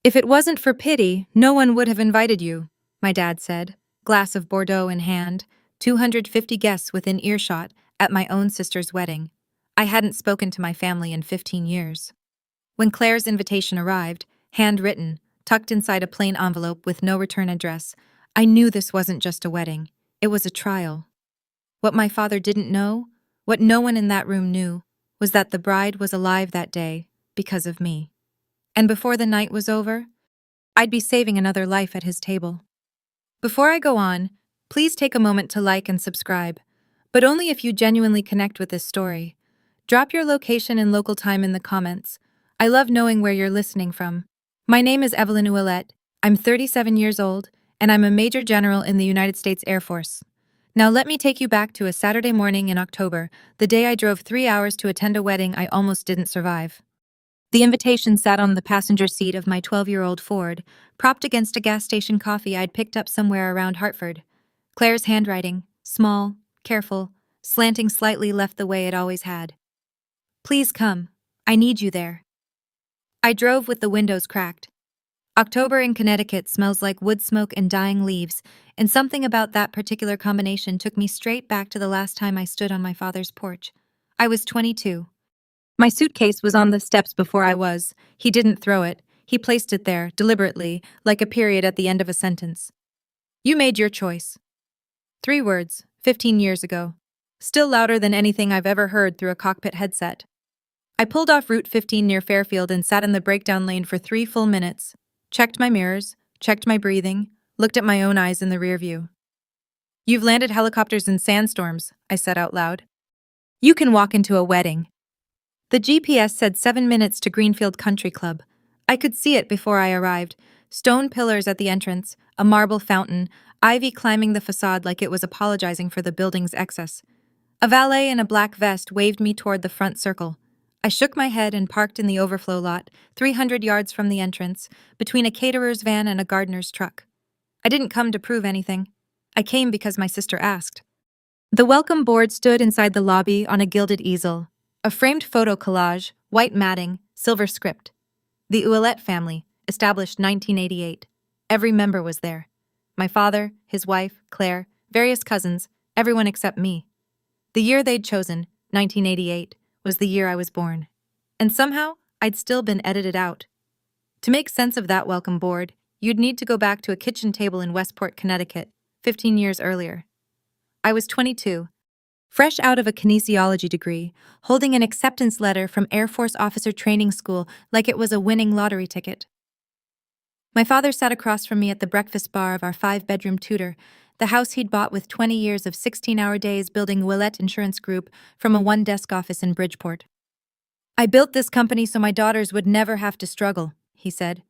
"If it wasn't for pity, no one would have invited you," my dad said, glass of Bordeaux in hand, 250 guests within earshot at my own sister's wedding. I hadn't spoken to my family in 15 years. When Claire's invitation arrived, handwritten, tucked inside a plain envelope with no return address, I knew this wasn't just a wedding. It was a trial. What my father didn't know, what no one in that room knew, was that the bride was alive that day because of me. And before the night was over, I'd be saving another life at his table. Before I go on, please take a moment to like and subscribe, but only if you genuinely connect with this story. Drop your location and local time in the comments. I love knowing where you're listening from. My name is Evelyn Ouellette. I'm 37 years old, and I'm a Major General in the United States Air Force. Now let me take you back to a Saturday morning in October, the day I drove 3 hours to attend a wedding I almost didn't survive. The invitation sat on the passenger seat of my 12-year-old Ford, propped against a gas station coffee I'd picked up somewhere around Hartford. Claire's handwriting, small, careful, slanting slightly, left the way it always had. "Please come. I need you there." I drove with the windows cracked. October in Connecticut smells like wood smoke and dying leaves, and something about that particular combination took me straight back to the last time I stood on my father's porch. I was 22. My suitcase was on the steps before I was. He didn't throw it. He placed it there, deliberately, like a period at the end of a sentence. "You made your choice." 3 words, 15 years ago. Still louder than anything I've ever heard through a cockpit headset. I pulled off Route 15 near Fairfield and sat in the breakdown lane for 3 full minutes. Checked my mirrors, checked my breathing, looked at my own eyes in the rear view. "You've landed helicopters in sandstorms," I said out loud. "You can walk into a wedding." The GPS said 7 minutes to Greenfield Country Club. I could see it before I arrived. Stone pillars at the entrance, a marble fountain, ivy climbing the facade like it was apologizing for the building's excess. A valet in a black vest waved me toward the front circle. I shook my head and parked in the overflow lot, 300 yards from the entrance, between a caterer's van and a gardener's truck. I didn't come to prove anything. I came because my sister asked. The welcome board stood inside the lobby on a gilded easel. A framed photo collage, white matting, silver script. The Ouellette family, established 1988. Every member was there. My father, his wife, Claire, various cousins, everyone except me. The year they'd chosen, 1988, was the year I was born. And somehow, I'd still been edited out. To make sense of that welcome board, you'd need to go back to a kitchen table in Westport, Connecticut, 15 years earlier. I was 22. Fresh out of a kinesiology degree, holding an acceptance letter from Air Force Officer Training School like it was a winning lottery ticket. My father sat across from me at the breakfast bar of our 5-bedroom Tudor, the house he'd bought with 20 years of 16-hour days building Ouellette Insurance Group from a one-desk office in Bridgeport. "I built this company so my daughters would never have to struggle," he said.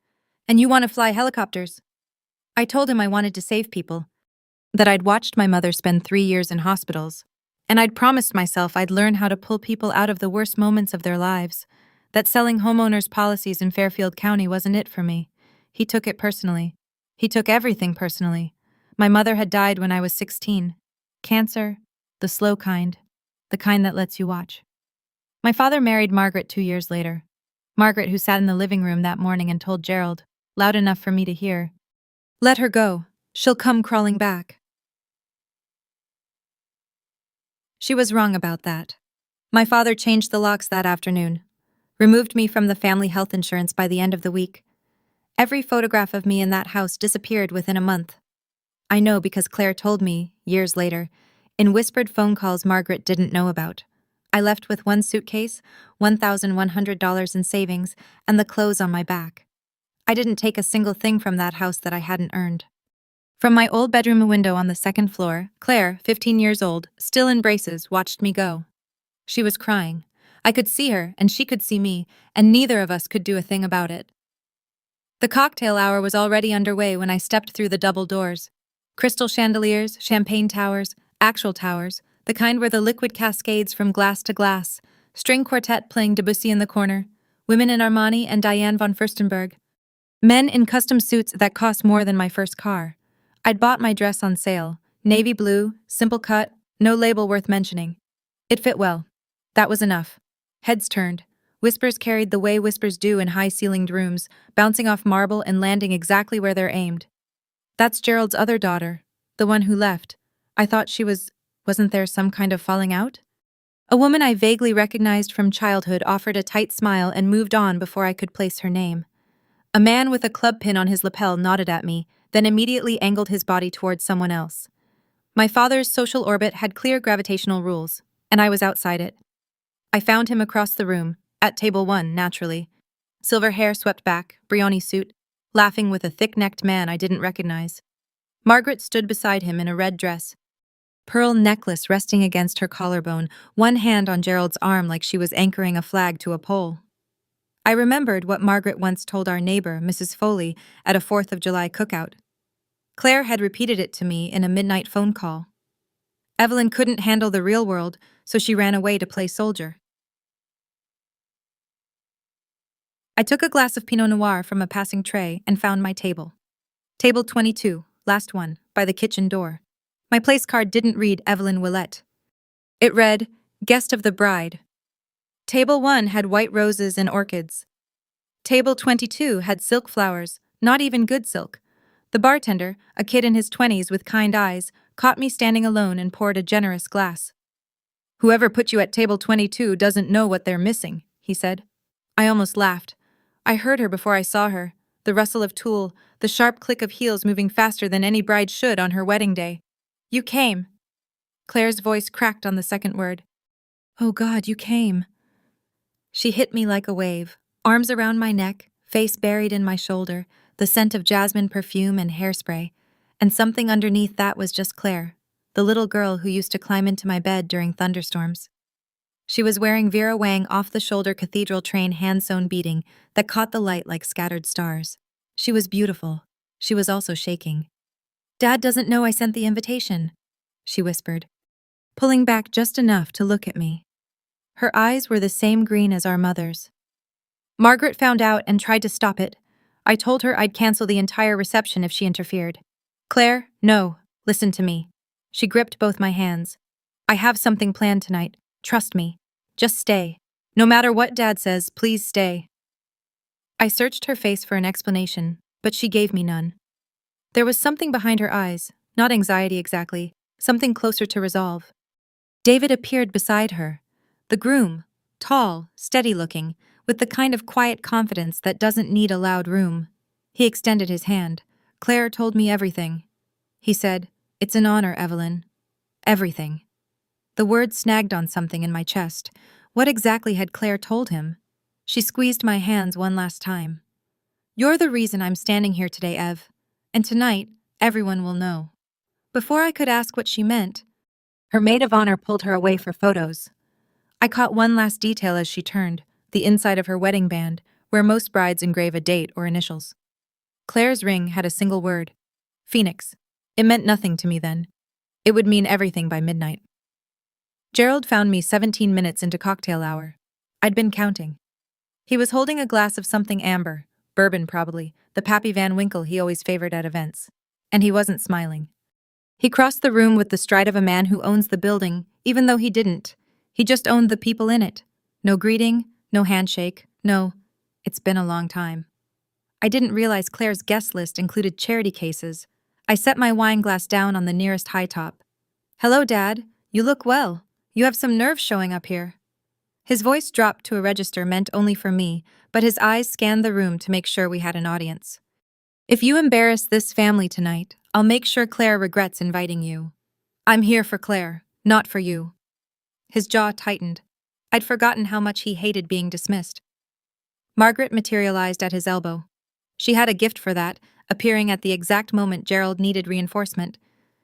"And you want to fly helicopters?" I told him I wanted to save people, that I'd watched my mother spend 3 years in hospitals, and I'd promised myself I'd learn how to pull people out of the worst moments of their lives, that selling homeowners' policies in Fairfield County wasn't it for me. He took it personally. He took everything personally. My mother had died when I was 16. Cancer, the slow kind, the kind that lets you watch. My father married Margaret 2 years later. Margaret, who sat in the living room that morning and told Gerald, loud enough for me to hear, "Let her go. She'll come crawling back." She was wrong about that. My father changed the locks that afternoon, removed me from the family health insurance by the end of the week. Every photograph of me in that house disappeared within a month. I know because Claire told me, years later, in whispered phone calls Margaret didn't know about. I left with one suitcase, $1,100 in savings, and the clothes on my back. I didn't take a single thing from that house that I hadn't earned. From my old bedroom window on the second floor, Claire, 15 years old, still in braces, watched me go. She was crying. I could see her, and she could see me, and neither of us could do a thing about it. The cocktail hour was already underway when I stepped through the double doors. Crystal chandeliers, champagne towers, actual towers, the kind where the liquid cascades from glass to glass, string quartet playing Debussy in the corner, women in Armani and Diane von Furstenberg, men in custom suits that cost more than my first car. I'd bought my dress on sale, navy blue, simple cut, no label worth mentioning. It fit well. That was enough. Heads turned. Whispers carried the way whispers do in high-ceilinged rooms, bouncing off marble and landing exactly where they're aimed. That's Gerald's other daughter, the one who left. I thought wasn't there some kind of falling out? A woman I vaguely recognized from childhood offered a tight smile and moved on before I could place her name. A man with a club pin on his lapel nodded at me, then immediately angled his body towards someone else. My father's social orbit had clear gravitational rules, and I was outside it. I found him across the room, at table 1, naturally. Silver hair swept back, Brioni suit, laughing with a thick-necked man I didn't recognize. Margaret stood beside him in a red dress, pearl necklace resting against her collarbone, one hand on Gerald's arm like she was anchoring a flag to a pole. I remembered what Margaret once told our neighbor, Mrs. Foley, at a 4th of July cookout. Claire had repeated it to me in a midnight phone call. Evelyn couldn't handle the real world, so she ran away to play soldier. I took a glass of Pinot Noir from a passing tray and found my table. Table 22, last one, by the kitchen door. My place card didn't read Evelyn Willette. It read, Guest of the Bride. Table 1 had white roses and orchids. Table 22 had silk flowers, not even good silk. The bartender, a kid in his 20s with kind eyes, caught me standing alone and poured a generous glass. Whoever put you at table 22 doesn't know what they're missing, he said. I almost laughed. I heard her before I saw her, the rustle of tulle, the sharp click of heels moving faster than any bride should on her wedding day. You came. Claire's voice cracked on the second word. Oh God, you came. She hit me like a wave, arms around my neck, face buried in my shoulder, the scent of jasmine perfume and hairspray, and something underneath that was just Claire, the little girl who used to climb into my bed during thunderstorms. She was wearing Vera Wang off-the-shoulder cathedral train hand-sewn beading that caught the light like scattered stars. She was beautiful. She was also shaking. Dad doesn't know I sent the invitation, she whispered, pulling back just enough to look at me. Her eyes were the same green as our mother's. Margaret found out and tried to stop it. I told her I'd cancel the entire reception if she interfered. Claire, no, listen to me. She gripped both my hands. I have something planned tonight. Trust me. Just stay. No matter what Dad says, please stay. I searched her face for an explanation, but she gave me none. There was something behind her eyes, not anxiety exactly, something closer to resolve. David appeared beside her. The groom, tall, steady-looking, with the kind of quiet confidence that doesn't need a loud room. He extended his hand. Claire told me everything. He said, It's an honor, Evelyn. Everything. The word snagged on something in my chest. What exactly had Claire told him? She squeezed my hands one last time. You're the reason I'm standing here today, Ev. And tonight, everyone will know. Before I could ask what she meant, her maid of honor pulled her away for photos. I caught one last detail as she turned, the inside of her wedding band, where most brides engrave a date or initials. Claire's ring had a single word. Phoenix. It meant nothing to me then. It would mean everything by midnight. Gerald found me 17 minutes into cocktail hour. I'd been counting. He was holding a glass of something amber, bourbon probably, the Pappy Van Winkle he always favored at events. And he wasn't smiling. He crossed the room with the stride of a man who owns the building, even though he didn't. He just owned the people in it. No greeting, no handshake, no, it's been a long time. I didn't realize Claire's guest list included charity cases. I set my wine glass down on the nearest high top. Hello, Dad. You look well. You have some nerve showing up here. His voice dropped to a register meant only for me, but his eyes scanned the room to make sure we had an audience. If you embarrass this family tonight, I'll make sure Claire regrets inviting you. I'm here for Claire, not for you. His jaw tightened. I'd forgotten how much he hated being dismissed. Margaret materialized at his elbow. She had a gift for that, appearing at the exact moment Gerald needed reinforcement.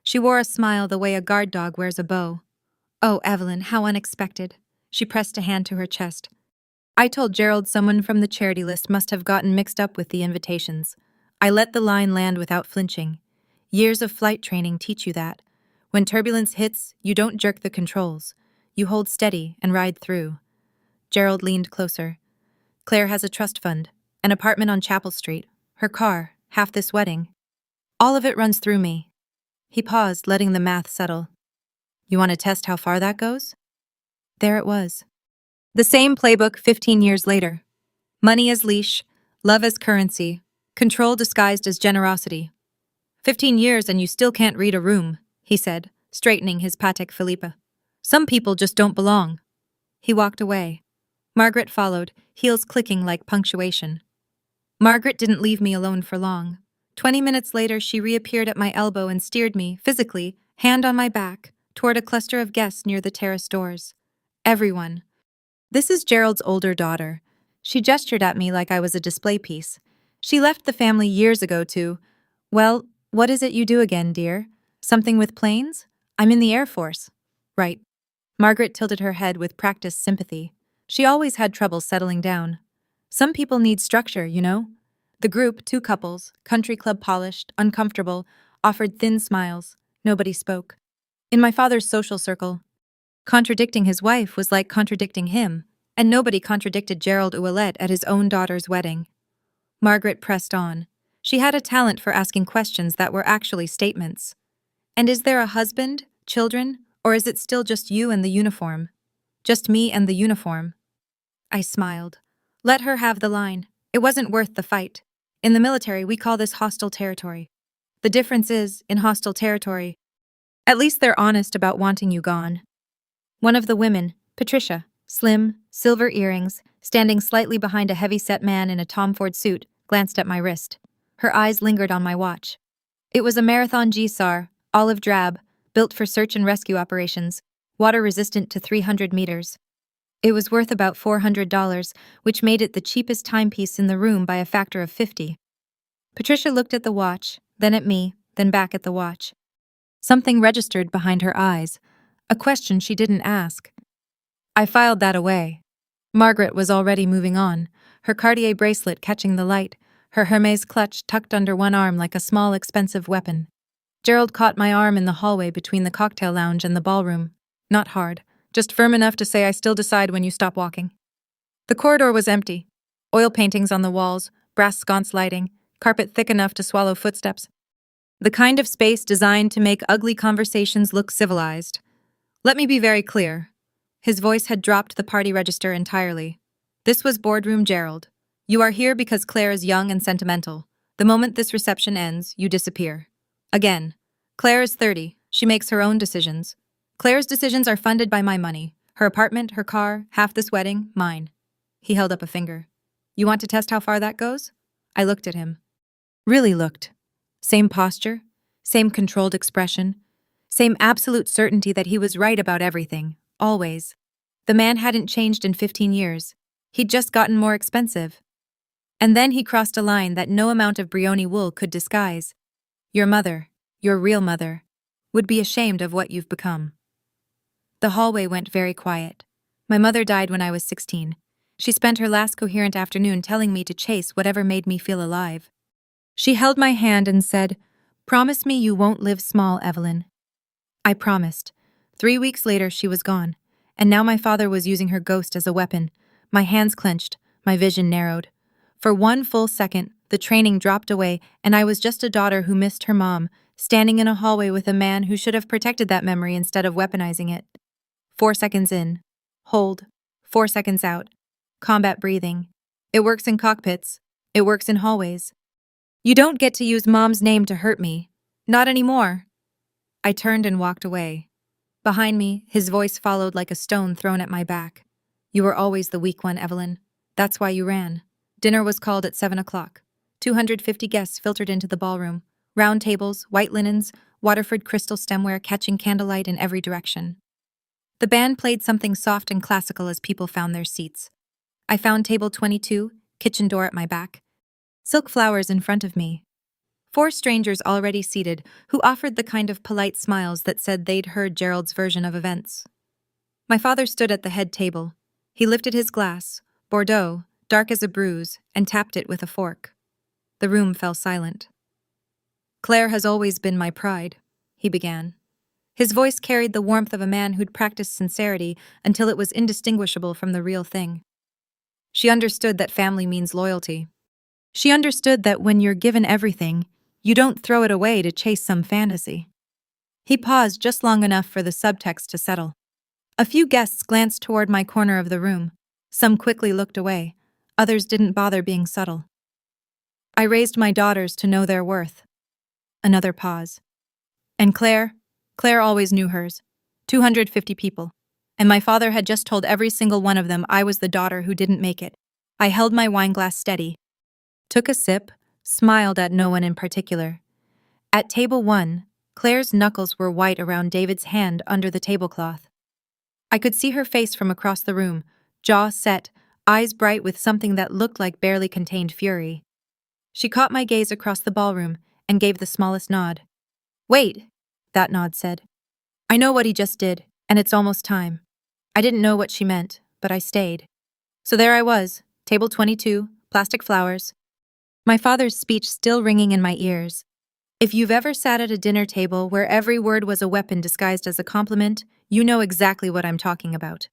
She wore a smile the way a guard dog wears a bow. Oh, Evelyn, how unexpected. She pressed a hand to her chest. I told Gerald someone from the charity list must have gotten mixed up with the invitations. I let the line land without flinching. Years of flight training teach you that. When turbulence hits, you don't jerk the controls. You hold steady and ride through. Gerald leaned closer. Claire has a trust fund, an apartment on Chapel Street, her car, half this wedding. All of it runs through me. He paused, letting the math settle. You want to test how far that goes? There it was. The same playbook 15 years later. Money as leash, love as currency, control disguised as generosity. 15 years and you still can't read a room, he said, straightening his Patek Philippe. Some people just don't belong. He walked away. Margaret followed, heels clicking like punctuation. Margaret didn't leave me alone for long. 20 minutes later, she reappeared at my elbow and steered me, physically, hand on my back, toward a cluster of guests near the terrace doors. Everyone. This is Gerald's older daughter. She gestured at me like I was a display piece. She left the family years ago to, well, what is it you do again, dear? Something with planes? I'm in the Air Force. Right. Margaret tilted her head with practiced sympathy. She always had trouble settling down. Some people need structure, you know? The group, 2 couples, country club polished, uncomfortable, offered thin smiles. Nobody spoke. In my father's social circle, contradicting his wife was like contradicting him, and nobody contradicted Gerald Ouellet at his own daughter's wedding. Margaret pressed on. She had a talent for asking questions that were actually statements. And is there a husband, children, or is it still just you and the uniform? Just me and the uniform. I smiled. Let her have the line. It wasn't worth the fight. In the military, we call this hostile territory. The difference is, in hostile territory, at least they're honest about wanting you gone. One of the women, Patricia, slim, silver earrings, standing slightly behind a heavy-set man in a Tom Ford suit, glanced at my wrist. Her eyes lingered on my watch. It was a Marathon G-SAR, olive drab, built for search and rescue operations, water-resistant to 300 meters. It was worth about $400, which made it the cheapest timepiece in the room by a factor of 50. Patricia looked at the watch, then at me, then back at the watch. Something registered behind her eyes, a question she didn't ask. I filed that away. Margaret was already moving on, her Cartier bracelet catching the light, her Hermes clutch tucked under one arm like a small, expensive weapon. Gerald caught my arm in the hallway between the cocktail lounge and the ballroom. Not hard, just firm enough to say I still decide when you stop walking. The corridor was empty. Oil paintings on the walls, brass sconce lighting, carpet thick enough to swallow footsteps. The kind of space designed to make ugly conversations look civilized. Let me be very clear. His voice had dropped the party register entirely. This was Boardroom Gerald. You are here because Claire is young and sentimental. The moment this reception ends, you disappear. Again. Claire is 30. She makes her own decisions. Claire's decisions are funded by my money. Her apartment, her car, half this wedding, mine. He held up a finger. You want to test how far that goes? I looked at him. Really looked. Same posture, same controlled expression, same absolute certainty that he was right about everything, always. The man hadn't changed in 15 years. He'd just gotten more expensive. And then he crossed a line that no amount of Brioni wool could disguise. Your mother, your real mother, would be ashamed of what you've become. The hallway went very quiet. My mother died when I was 16. She spent her last coherent afternoon telling me to chase whatever made me feel alive. She held my hand and said, "Promise me you won't live small, Evelyn." I promised. 3 weeks later, she was gone, and now my father was using her ghost as a weapon. My hands clenched, my vision narrowed. For 1 full second, the training dropped away, and I was just a daughter who missed her mom, standing in a hallway with a man who should have protected that memory instead of weaponizing it. 4 seconds in. Hold. 4 seconds out. Combat breathing. It works in cockpits. It works in hallways. You don't get to use Mom's name to hurt me. Not anymore. I turned and walked away. Behind me, his voice followed like a stone thrown at my back. You were always the weak one, Evelyn. That's why you ran. Dinner was called at 7 o'clock. 250 guests filtered into the ballroom. Round tables, white linens, Waterford crystal stemware catching candlelight in every direction. The band played something soft and classical as people found their seats. I found table 22, kitchen door at my back. Silk flowers in front of me. 4 strangers already seated who offered the kind of polite smiles that said they'd heard Gerald's version of events. My father stood at the head table. He lifted his glass, Bordeaux, dark as a bruise, and tapped it with a fork. The room fell silent. Claire has always been my pride, he began. His voice carried the warmth of a man who'd practiced sincerity until it was indistinguishable from the real thing. She understood that family means loyalty. She understood that when you're given everything, you don't throw it away to chase some fantasy. He paused just long enough for the subtext to settle. A few guests glanced toward my corner of the room. Some quickly looked away. Others didn't bother being subtle. I raised my daughters to know their worth. Another pause. And Claire always knew hers. 250 people. And my father had just told every single one of them I was the daughter who didn't make it. I held my wineglass steady, took a sip, smiled at no one in particular. At table 1, Claire's knuckles were white around David's hand under the tablecloth. I could see her face from across the room, jaw set, eyes bright with something that looked like barely contained fury. She caught my gaze across the ballroom and gave the smallest nod. "Wait," that nod said. "I know what he just did, and it's almost time." I didn't know what she meant, but I stayed. So there I was, table 22, plastic flowers. My father's speech still ringing in my ears. If you've ever sat at a dinner table where every word was a weapon disguised as a compliment, you know exactly what I'm talking about.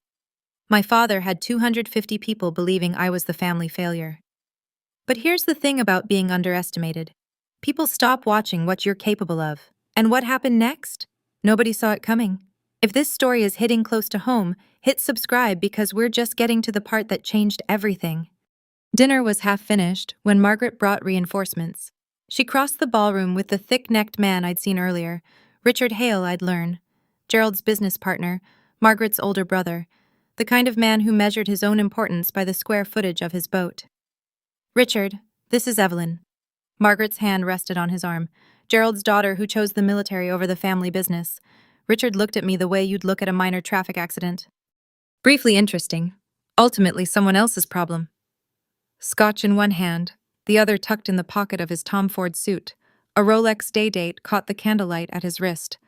My father had 250 people believing I was the family failure. But here's the thing about being underestimated. People stop watching what you're capable of. And what happened next? Nobody saw it coming. If this story is hitting close to home, hit subscribe because we're just getting to the part that changed everything. Dinner was half finished when Margaret brought reinforcements. She crossed the ballroom with the thick-necked man I'd seen earlier, Richard Hale, I'd learn, Gerald's business partner, Margaret's older brother, the kind of man who measured his own importance by the square footage of his boat. "Richard, this is Evelyn." Margaret's hand rested on his arm. "Gerald's daughter who chose the military over the family business." Richard looked at me the way you'd look at a minor traffic accident. Briefly interesting. Ultimately someone else's problem. Scotch in one hand, the other tucked in the pocket of his Tom Ford suit. A Rolex day date caught the candlelight at his wrist.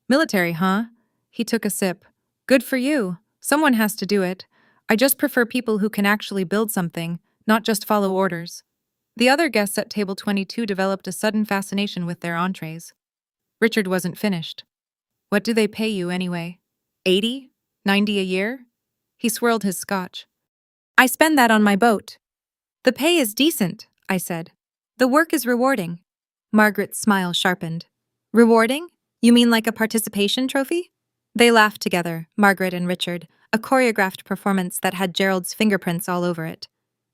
"Military, huh?" He took a sip. "Good for you. Someone has to do it. I just prefer people who can actually build something, not just follow orders." The other guests at table 22 developed a sudden fascination with their entrees. Richard wasn't finished. "What do they pay you, anyway? 80? 90 a year?" He swirled his scotch. "I spend that on my boat." "The pay is decent," I said. "The work is rewarding." Margaret's smile sharpened. "Rewarding? You mean like a participation trophy?" They laughed together, Margaret and Richard, a choreographed performance that had Gerald's fingerprints all over it.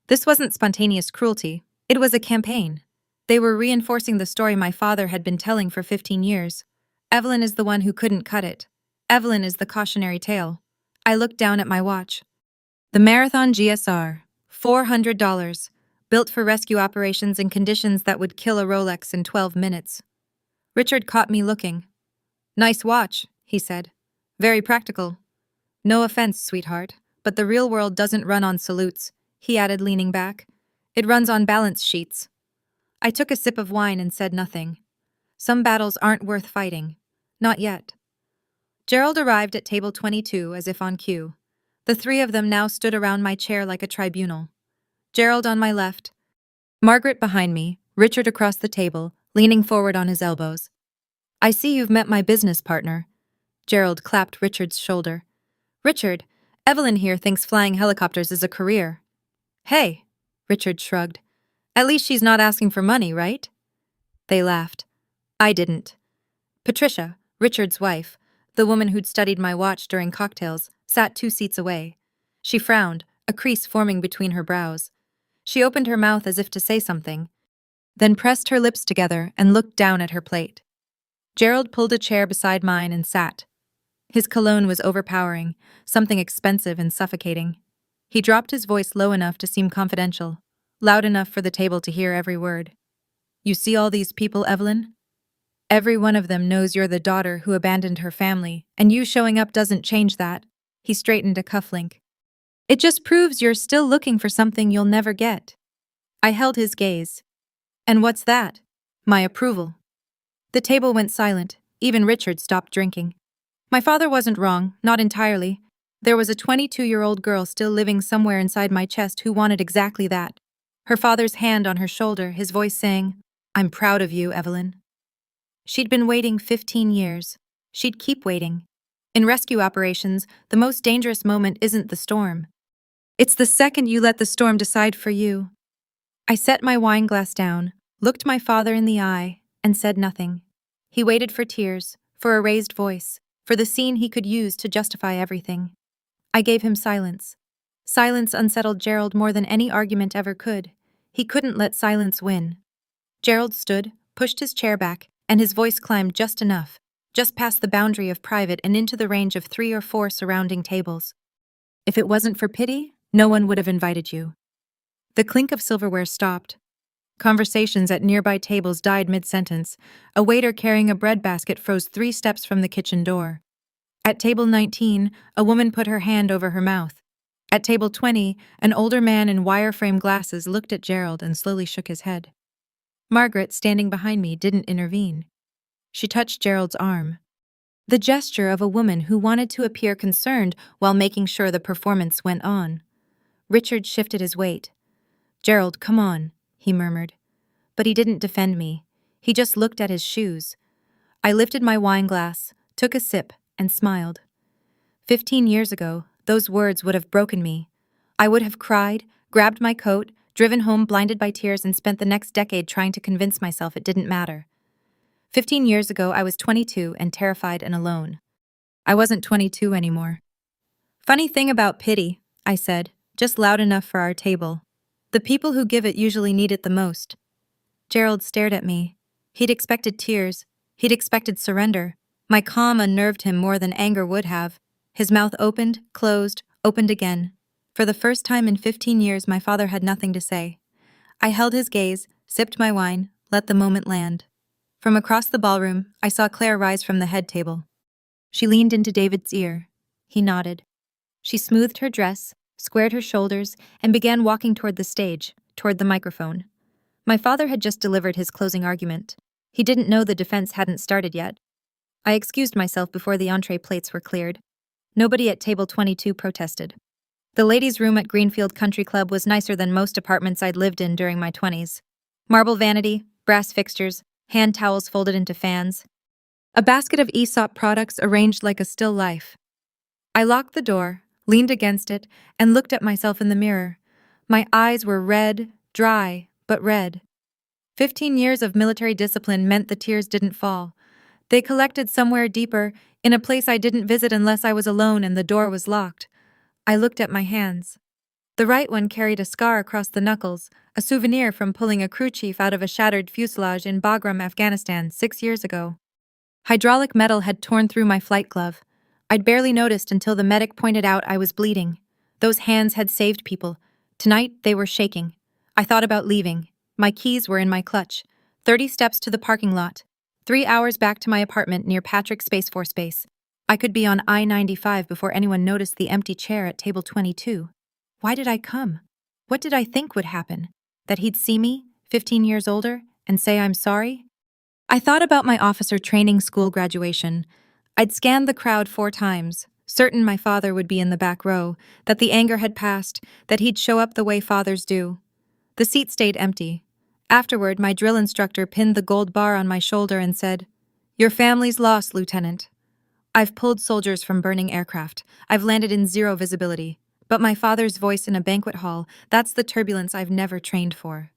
This wasn't spontaneous cruelty. It was a campaign. They were reinforcing the story my father had been telling for 15 years. Evelyn is the one who couldn't cut it. Evelyn is the cautionary tale. I looked down at my watch. The Marathon GSR, $400, built for rescue operations in conditions that would kill a Rolex in 12 minutes. Richard caught me looking. "Nice watch," he said. "Very practical." "No offense, sweetheart, but the real world doesn't run on salutes," he added, leaning back. "It runs on balance sheets." I took a sip of wine and said nothing. Some battles aren't worth fighting. Not yet. Gerald arrived at table 22 as if on cue. The three of them now stood around my chair like a tribunal. Gerald on my left, Margaret behind me, Richard across the table, leaning forward on his elbows. "I see you've met my business partner." Gerald clapped Richard's shoulder. "Richard, Evelyn here thinks flying helicopters is a career." "Hey," Richard shrugged. "At least she's not asking for money, right?" They laughed. I didn't. Patricia, Richard's wife, the woman who'd studied my watch during cocktails, sat 2 seats away. She frowned, a crease forming between her brows. She opened her mouth as if to say something, then pressed her lips together and looked down at her plate. Gerald pulled a chair beside mine and sat. His cologne was overpowering, something expensive and suffocating. He dropped his voice low enough to seem confidential, loud enough for the table to hear every word. "You see all these people, Evelyn? Every one of them knows you're the daughter who abandoned her family, and you showing up doesn't change that." He straightened a cufflink. "It just proves you're still looking for something you'll never get." I held his gaze. "And what's that?" "My approval." The table went silent. Even Richard stopped drinking. My father wasn't wrong, not entirely. There was a 22-year-old girl still living somewhere inside my chest who wanted exactly that. Her father's hand on her shoulder, his voice saying, "I'm proud of you, Evelyn." She'd been waiting 15 years. She'd keep waiting. In rescue operations, the most dangerous moment isn't the storm. It's the second you let the storm decide for you. I set my wine glass down, looked my father in the eye, and said nothing. He waited for tears, for a raised voice, for the scene he could use to justify everything. I gave him silence. Silence unsettled Gerald more than any argument ever could. He couldn't let silence win. Gerald stood, pushed his chair back, and his voice climbed just enough, just past the boundary of private and into the range of 3 or 4 surrounding tables. If it wasn't for pity, no one would have invited you. The clink of silverware stopped. Conversations at nearby tables died mid-sentence. A waiter carrying a bread basket froze 3 steps from the kitchen door. At table 19, a woman put her hand over her mouth. At table 20, an older man in wire-frame glasses looked at Gerald and slowly shook his head. Margaret, standing behind me, didn't intervene. She touched Gerald's arm. The gesture of a woman who wanted to appear concerned while making sure the performance went on. Richard shifted his weight. "Gerald, come on," he murmured. But he didn't defend me. He just looked at his shoes. I lifted my wine glass, took a sip, and smiled. 15 years ago, those words would have broken me. I would have cried, grabbed my coat, driven home blinded by tears, and spent the next decade trying to convince myself it didn't matter. 15 years ago, I was 22 and terrified and alone. I wasn't 22 anymore. "Funny thing about pity," I said, just loud enough for our table. "The people who give it usually need it the most." Gerald stared at me. He'd expected tears. He'd expected surrender. My calm unnerved him more than anger would have. His mouth opened, closed, opened again. For the first time in 15 years, my father had nothing to say. I held his gaze, sipped my wine, let the moment land. From across the ballroom, I saw Claire rise from the head table. She leaned into David's ear. He nodded. She smoothed her dress, squared her shoulders, and began walking toward the stage, toward the microphone. My father had just delivered his closing argument. He didn't know the defense hadn't started yet. I excused myself before the entree plates were cleared. Nobody at table 22 protested. The ladies' room at Greenfield Country Club was nicer than most apartments I'd lived in during my 20s. Marble vanity, brass fixtures, hand towels folded into fans. A basket of Aesop products arranged like a still life. I locked the door, leaned against it, and looked at myself in the mirror. My eyes were red, dry, but red. 15 years of military discipline meant the tears didn't fall. They collected somewhere deeper, in a place I didn't visit unless I was alone and the door was locked. I looked at my hands. The right one carried a scar across the knuckles, a souvenir from pulling a crew chief out of a shattered fuselage in Bagram, Afghanistan, 6 years ago. Hydraulic metal had torn through my flight glove. I'd barely noticed until the medic pointed out I was bleeding. Those hands had saved people. Tonight, they were shaking. I thought about leaving. My keys were in my clutch. 30 steps to the parking lot. 3 hours back to my apartment near Patrick Space Force Base. I could be on I-95 before anyone noticed the empty chair at table 22. Why did I come? What did I think would happen? That he'd see me, 15 years older, and say I'm sorry? I thought about my officer training school graduation. I'd scanned the crowd 4 times, certain my father would be in the back row, that the anger had passed, that he'd show up the way fathers do. The seat stayed empty. Afterward, my drill instructor pinned the gold bar on my shoulder and said, "Your family's lost, Lieutenant. I've pulled soldiers from burning aircraft. I've landed in 0 visibility. But my father's voice in a banquet hall, that's the turbulence I've never trained for."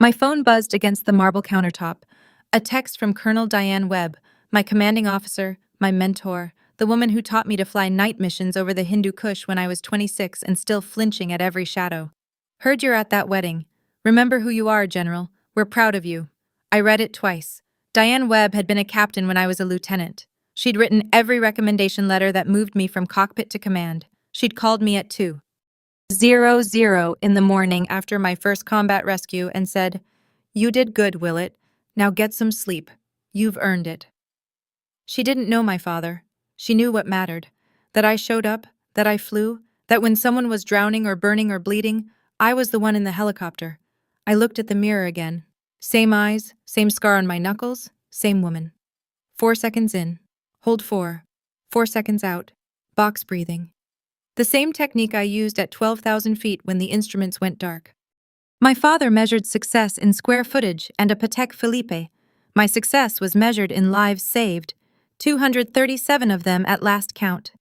My phone buzzed against the marble countertop. A text from Colonel Diane Webb, my commanding officer, my mentor, the woman who taught me to fly night missions over the Hindu Kush when I was 26 and still flinching at every shadow. "Heard you're at that wedding. Remember who you are, General. We're proud of you." I read it twice. Diane Webb had been a captain when I was a lieutenant. She'd written every recommendation letter that moved me from cockpit to command. She'd called me at 2:00 in the morning after my first combat rescue and said, "You did good, Willett. Now get some sleep. You've earned it." She didn't know my father. She knew what mattered. That I showed up, that I flew, that when someone was drowning or burning or bleeding, I was the one in the helicopter. I looked at the mirror again. Same eyes, same scar on my knuckles, same woman. 4 seconds in. Hold 4. 4 seconds out. Box breathing. The same technique I used at 12,000 feet when the instruments went dark. My father measured success in square footage and a Patek Philippe. My success was measured in lives saved, 237 of them at last count.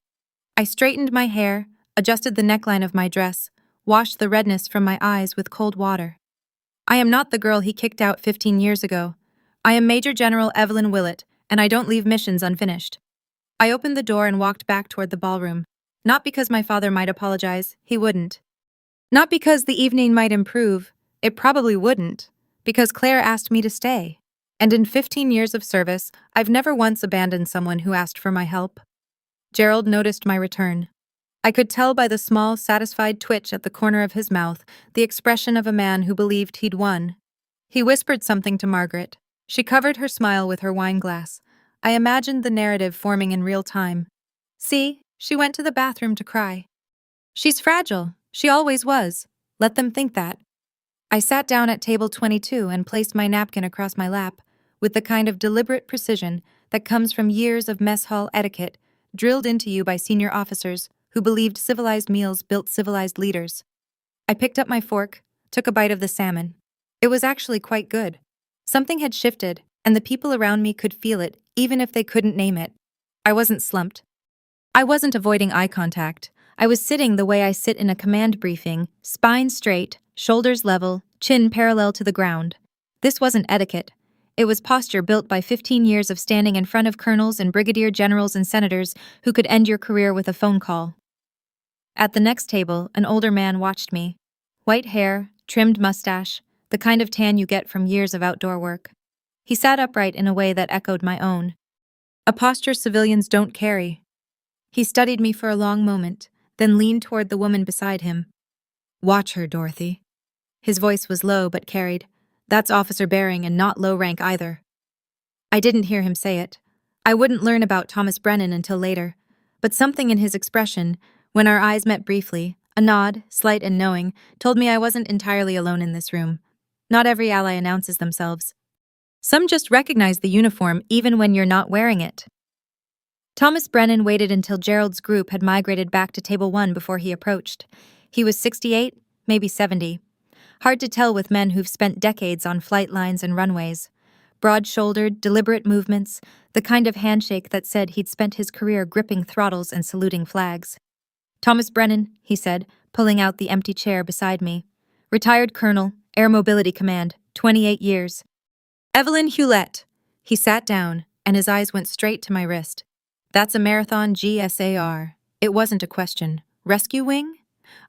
I straightened my hair, adjusted the neckline of my dress, washed the redness from my eyes with cold water. I am not the girl he kicked out 15 years ago. I am Major General Evelyn Willett, and I don't leave missions unfinished. I opened the door and walked back toward the ballroom. Not because my father might apologize, he wouldn't. Not because the evening might improve, it probably wouldn't. Because Claire asked me to stay. And in 15 years of service, I've never once abandoned someone who asked for my help. Gerald noticed my return. I could tell by the small, satisfied twitch at the corner of his mouth the expression of a man who believed he'd won. He whispered something to Margaret. She covered her smile with her wineglass. I imagined the narrative forming in real time. See, she went to the bathroom to cry. She's fragile. She always was. Let them think that. I sat down at table 22 and placed my napkin across my lap, with the kind of deliberate precision that comes from years of mess hall etiquette drilled into you by senior officers who believed civilized meals built civilized leaders. I picked up my fork, took a bite of the salmon. It was actually quite good. Something had shifted, and the people around me could feel it, even if they couldn't name it. I wasn't slumped. I wasn't avoiding eye contact. I was sitting the way I sit in a command briefing, spine straight, shoulders level, chin parallel to the ground. This wasn't etiquette. It was posture built by 15 years of standing in front of colonels and brigadier generals and senators who could end your career with a phone call. At the next table, an older man watched me. White hair, trimmed mustache, the kind of tan you get from years of outdoor work. He sat upright in a way that echoed my own. A posture civilians don't carry. He studied me for a long moment, then leaned toward the woman beside him. "Watch her, Dorothy." His voice was low but carried. That's Officer Baring and not low rank either. I didn't hear him say it. I wouldn't learn about Thomas Brennan until later, but something in his expression, when our eyes met briefly, a nod, slight and knowing, told me I wasn't entirely alone in this room. Not every ally announces themselves. Some just recognize the uniform even when you're not wearing it. Thomas Brennan waited until Gerald's group had migrated back to Table 1 before he approached. He was 68, maybe 70. Hard to tell with men who've spent decades on flight lines and runways. Broad-shouldered, deliberate movements, the kind of handshake that said he'd spent his career gripping throttles and saluting flags. "Thomas Brennan," he said, pulling out the empty chair beside me. "Retired Colonel, Air Mobility Command, 28 years. Evelyn Hewlett." He sat down, and his eyes went straight to my wrist. "That's a Marathon GSAR. It wasn't a question. Rescue wing?"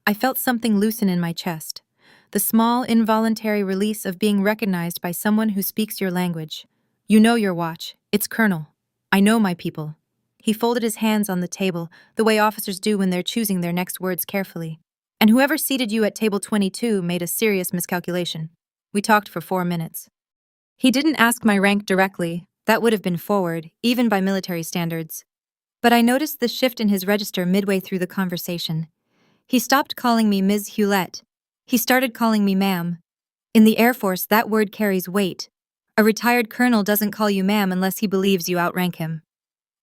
I felt something loosen in my chest. The small, involuntary release of being recognized by someone who speaks your language. "You know your watch. It's Colonel. I know my people." He folded his hands on the table, the way officers do when they're choosing their next words carefully. "And whoever seated you at table 22 made a serious miscalculation. We talked for 4 minutes." He didn't ask my rank directly. That would have been forward, even by military standards. But I noticed the shift in his register midway through the conversation. He stopped calling me Ms. Hewlett. He started calling me ma'am. In the Air Force, that word carries weight. A retired colonel doesn't call you ma'am unless he believes you outrank him.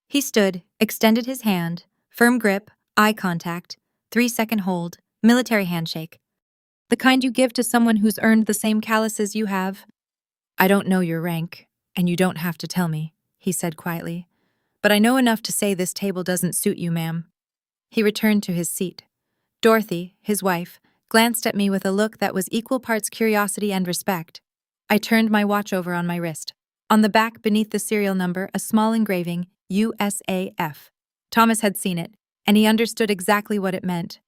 He stood, extended his hand, firm grip, eye contact, 3-second hold, military handshake. The kind you give to someone who's earned the same calluses you have. "I don't know your rank, and you don't have to tell me," he said quietly. "But I know enough to say this table doesn't suit you, ma'am." He returned to his seat. Dorothy, his wife, glanced at me with a look that was equal parts curiosity and respect. I turned my watch over on my wrist. On the back, beneath the serial number, a small engraving, USAF. Thomas had seen it, and he understood exactly what it meant.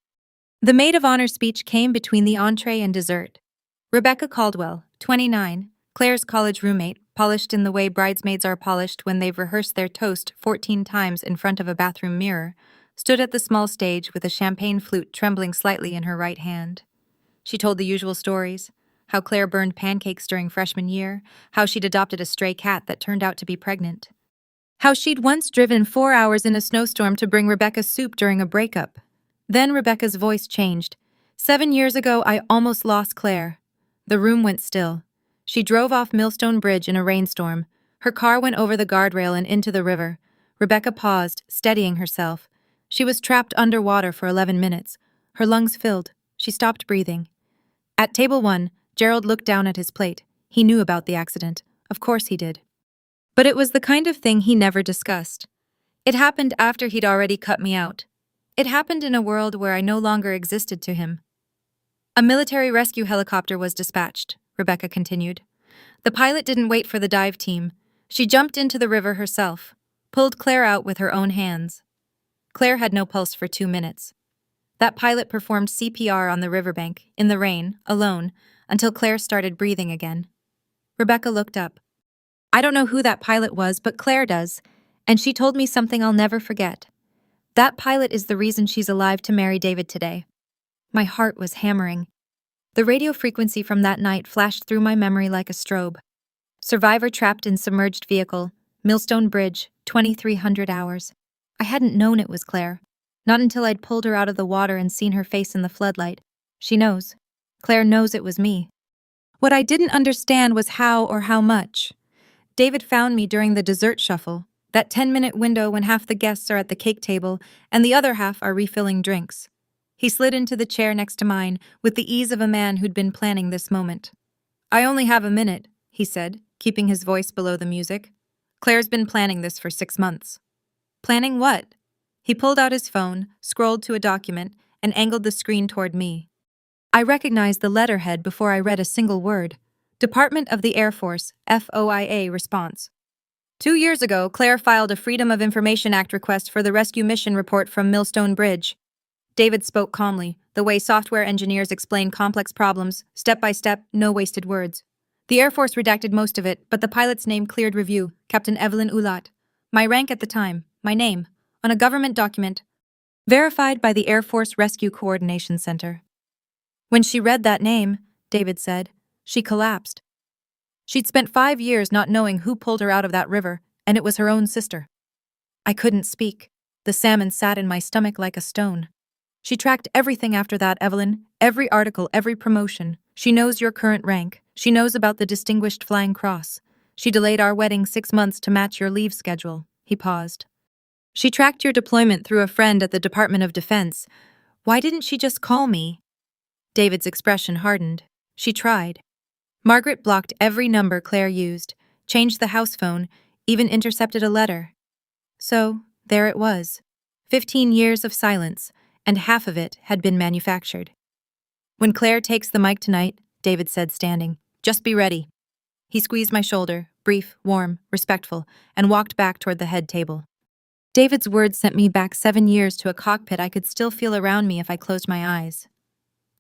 The maid of honor speech came between the entree and dessert. Rebecca Caldwell, 29, Claire's college roommate, polished in the way bridesmaids are polished when they've rehearsed their toast 14 times in front of a bathroom mirror, stood at the small stage with a champagne flute trembling slightly in her right hand. She told the usual stories: how Claire burned pancakes during freshman year, how she'd adopted a stray cat that turned out to be pregnant, how she'd once driven 4 hours in a snowstorm to bring Rebecca soup during a breakup. Then Rebecca's voice changed. "7 years ago, I almost lost Claire." The room went still. She drove off Millstone Bridge in a rainstorm. Her car went over the guardrail and into the river. Rebecca paused, steadying herself. She was trapped underwater for 11 minutes. Her lungs filled. She stopped breathing. At table 1, Gerald looked down at his plate. He knew about the accident. Of course he did. But it was the kind of thing he never discussed. It happened after he'd already cut me out. It happened in a world where I no longer existed to him. "A military rescue helicopter was dispatched," Rebecca continued. "The pilot didn't wait for the dive team. She jumped into the river herself, pulled Claire out with her own hands." Claire had no pulse for 2 minutes. That pilot performed CPR on the riverbank, in the rain, alone, until Claire started breathing again. Rebecca looked up. I don't know who that pilot was, but Claire does, and she told me something I'll never forget. That pilot is the reason she's alive to marry David today. My heart was hammering. The radio frequency from that night flashed through my memory like a strobe. Survivor trapped in submerged vehicle, Millstone Bridge, 2300 hours. I hadn't known it was Claire. Not until I'd pulled her out of the water and seen her face in the floodlight. She knows. Claire knows it was me. What I didn't understand was how or how much. David found me during the dessert shuffle, that 10-minute window when half the guests are at the cake table and the other half are refilling drinks. He slid into the chair next to mine with the ease of a man who'd been planning this moment. I only have a minute, he said, keeping his voice below the music. Claire's been planning this for 6 months. Planning what? He pulled out his phone, scrolled to a document, and angled the screen toward me. I recognized the letterhead before I read a single word. Department of the Air Force, FOIA response. 2 years ago, Claire filed a Freedom of Information Act request for the rescue mission report from Millstone Bridge. David spoke calmly, the way software engineers explain complex problems, step by step, no wasted words. The Air Force redacted most of it, but the pilot's name cleared review, Captain Evelyn Ulat. My rank at the time, my name, on a government document, verified by the Air Force Rescue Coordination Center. When she read that name, David said, she collapsed. She'd spent 5 years not knowing who pulled her out of that river, and it was her own sister. I couldn't speak. The salmon sat in my stomach like a stone. She tracked everything after that, Evelyn. Every article, every promotion. She knows your current rank. She knows about the Distinguished Flying Cross. She delayed our wedding 6 months to match your leave schedule. He paused. She tracked your deployment through a friend at the Department of Defense. Why didn't she just call me? David's expression hardened. She tried. Margaret blocked every number Claire used, changed the house phone, even intercepted a letter. So, there it was. 15 years of silence, and half of it had been manufactured. When Claire takes the mic tonight, David said, standing, just be ready. He squeezed my shoulder, brief, warm, respectful, and walked back toward the head table. David's words sent me back 7 years to a cockpit I could still feel around me if I closed my eyes.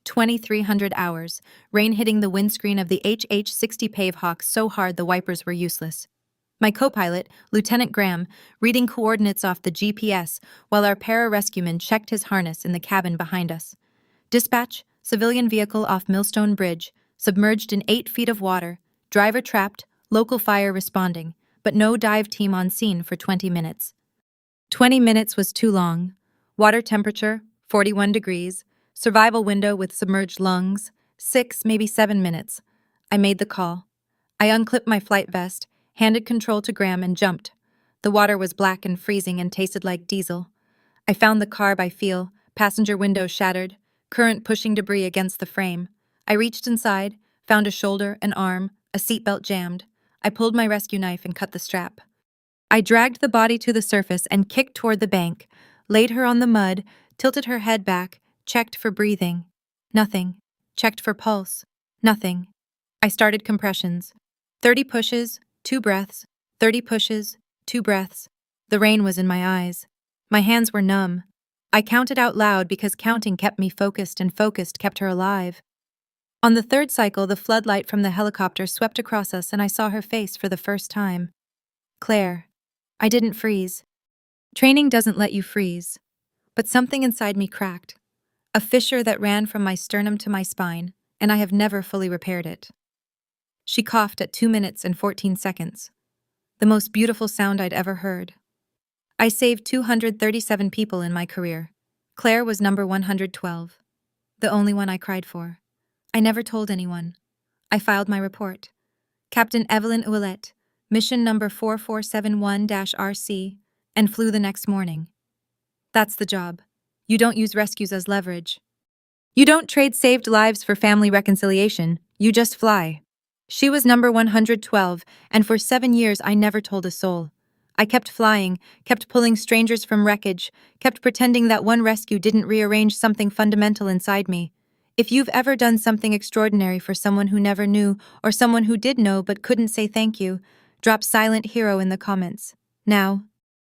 2,300 hours, rain hitting the windscreen of the HH-60 Pavehawk so hard the wipers were useless. My co-pilot, Lieutenant Graham, reading coordinates off the GPS while our para-rescueman checked his harness in the cabin behind us. Dispatch, civilian vehicle off Millstone Bridge, submerged in 8 feet of water, driver trapped, local fire responding, but no dive team on scene for 20 minutes. 20 minutes was too long. Water temperature, 41 degrees, survival window with submerged lungs, 6, maybe 7 minutes. I made the call. I unclipped my flight vest, handed control to Graham, and jumped. The water was black and freezing and tasted like diesel. I found the car by feel, passenger window shattered, current pushing debris against the frame. I reached inside, found a shoulder, an arm, a seatbelt jammed. I pulled my rescue knife and cut the strap. I dragged the body to the surface and kicked toward the bank, laid her on the mud, tilted her head back, checked for breathing. Nothing. Checked for pulse. Nothing. I started compressions. 30 pushes, 2 breaths. 30 pushes, 2 breaths. The rain was in my eyes. My hands were numb. I counted out loud because counting kept me focused, and focused kept her alive. On the 3rd cycle, the floodlight from the helicopter swept across us and I saw her face for the first time. Claire. I didn't freeze. Training doesn't let you freeze. But something inside me cracked. A fissure that ran from my sternum to my spine, and I have never fully repaired it. She coughed at 2 minutes and 14 seconds. The most beautiful sound I'd ever heard. I saved 237 people in my career. Claire was number 112. The only one I cried for. I never told anyone. I filed my report. Captain Evelyn Ouellette, mission number 4471-RC, and flew the next morning. That's the job. You don't use rescues as leverage. You don't trade saved lives for family reconciliation, you just fly. She was number 112, and for 7 years I never told a soul. I kept flying, kept pulling strangers from wreckage, kept pretending that one rescue didn't rearrange something fundamental inside me. If you've ever done something extraordinary for someone who never knew, or someone who did know but couldn't say thank you, drop silent hero in the comments. Now.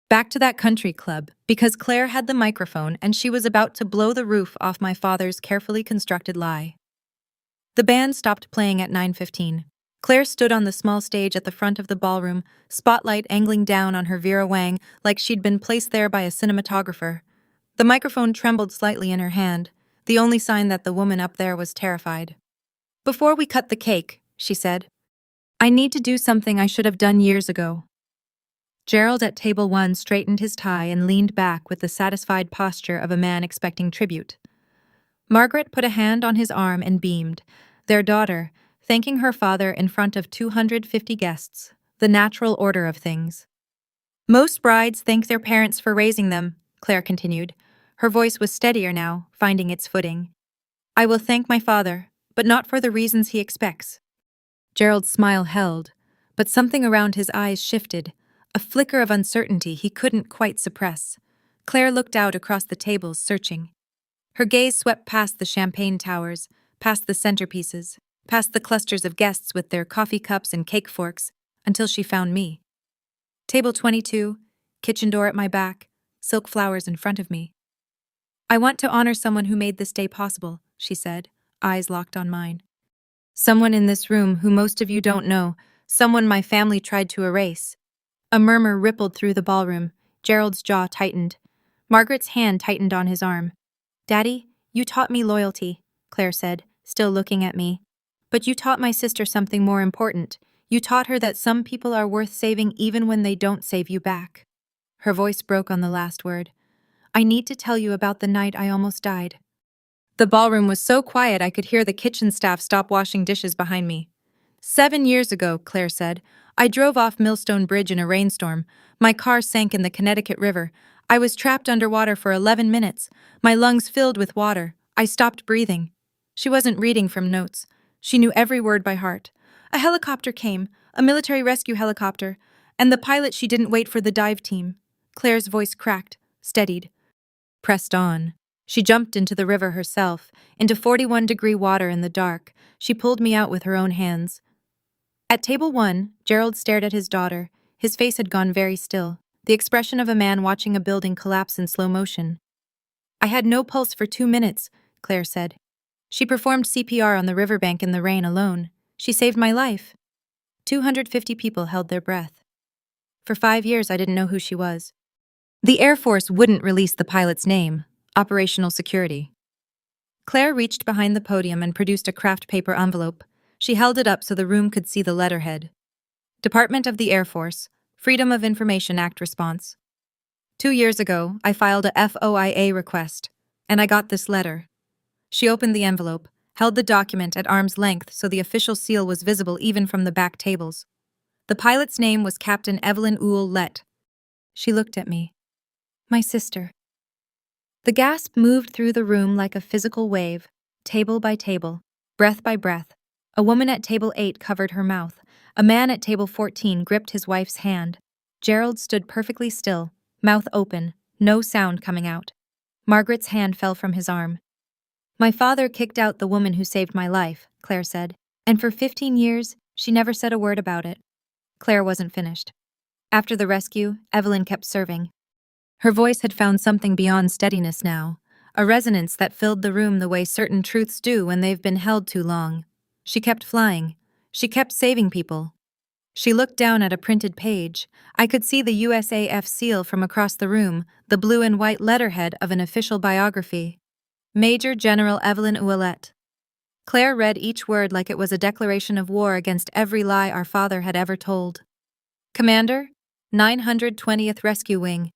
Back to that country club, because Claire had the microphone and she was about to blow the roof off my father's carefully constructed lie. The band stopped playing at 9:15. Claire stood on the small stage at the front of the ballroom, spotlight angling down on her Vera Wang like she'd been placed there by a cinematographer. The microphone trembled slightly in her hand, the only sign that the woman up there was terrified. "Before we cut the cake," she said, "I need to do something I should have done years ago." Gerald at table 1 straightened his tie and leaned back with the satisfied posture of a man expecting tribute. Margaret put a hand on his arm and beamed, their daughter, thanking her father in front of 250 guests, the natural order of things. "Most brides thank their parents for raising them," Claire continued. Her voice was steadier now, finding its footing. "I will thank my father, but not for the reasons he expects." Gerald's smile held, but something around his eyes shifted, a flicker of uncertainty he couldn't quite suppress. Claire looked out across the tables, searching. Her gaze swept past the champagne towers, past the centerpieces, past the clusters of guests with their coffee cups and cake forks, until she found me. Table 22, kitchen door at my back, silk flowers in front of me. "I want to honor someone who made this day possible," she said, eyes locked on mine. "Someone in this room who most of you don't know, someone my family tried to erase." A murmur rippled through the ballroom. Gerald's jaw tightened. Margaret's hand tightened on his arm. "Daddy, you taught me loyalty," Claire said, still looking at me. "But you taught my sister something more important. You taught her that some people are worth saving even when they don't save you back." Her voice broke on the last word. "I need to tell you about the night I almost died." The ballroom was so quiet I could hear the kitchen staff stop washing dishes behind me. 7 years ago," Claire said, "I drove off Millstone Bridge in a rainstorm. My car sank in the Connecticut River. I was trapped underwater for 11 minutes, my lungs filled with water. I stopped breathing." She wasn't reading from notes. She knew every word by heart. "A helicopter came, a military rescue helicopter, and the pilot, she didn't wait for the dive team." Claire's voice cracked, steadied, pressed on. She jumped into the river herself, into 41-degree water in the dark. She pulled me out with her own hands. At table 1, Gerald stared at his daughter. His face had gone very still, the expression of a man watching a building collapse in slow motion. "I had no pulse for 2 minutes," Claire said. "She performed CPR on the riverbank in the rain alone. She saved my life." 250 people held their breath. For 5 years, I didn't know who she was. The Air Force wouldn't release the pilot's name, operational security. Claire reached behind the podium and produced a craft paper envelope. She held it up so the room could see the letterhead. "Department of the Air Force, Freedom of Information Act response. 2 years ago, I filed a FOIA request, and I got this letter." She opened the envelope, held the document at arm's length so the official seal was visible even from the back tables. The pilot's name was Captain Evelyn Ouellette. She looked at me. "My sister." The gasp moved through the room like a physical wave, table by table, breath by breath. A woman at table 8 covered her mouth. A man at table 14 gripped his wife's hand. Gerald stood perfectly still, mouth open, no sound coming out. Margaret's hand fell from his arm. "My father kicked out the woman who saved my life," Claire said, "and for 15 years, she never said a word about it." Claire wasn't finished. "After the rescue, Evelyn kept serving." Her voice had found something beyond steadiness now, a resonance that filled the room the way certain truths do when they've been held too long. She kept flying. She kept saving people. She looked down at a printed page. I could see the USAF seal from across the room, the blue and white letterhead of an official biography. Major General Evelyn Ouellette. Claire read each word like it was a declaration of war against every lie our father had ever told. "Commander, 920th Rescue Wing,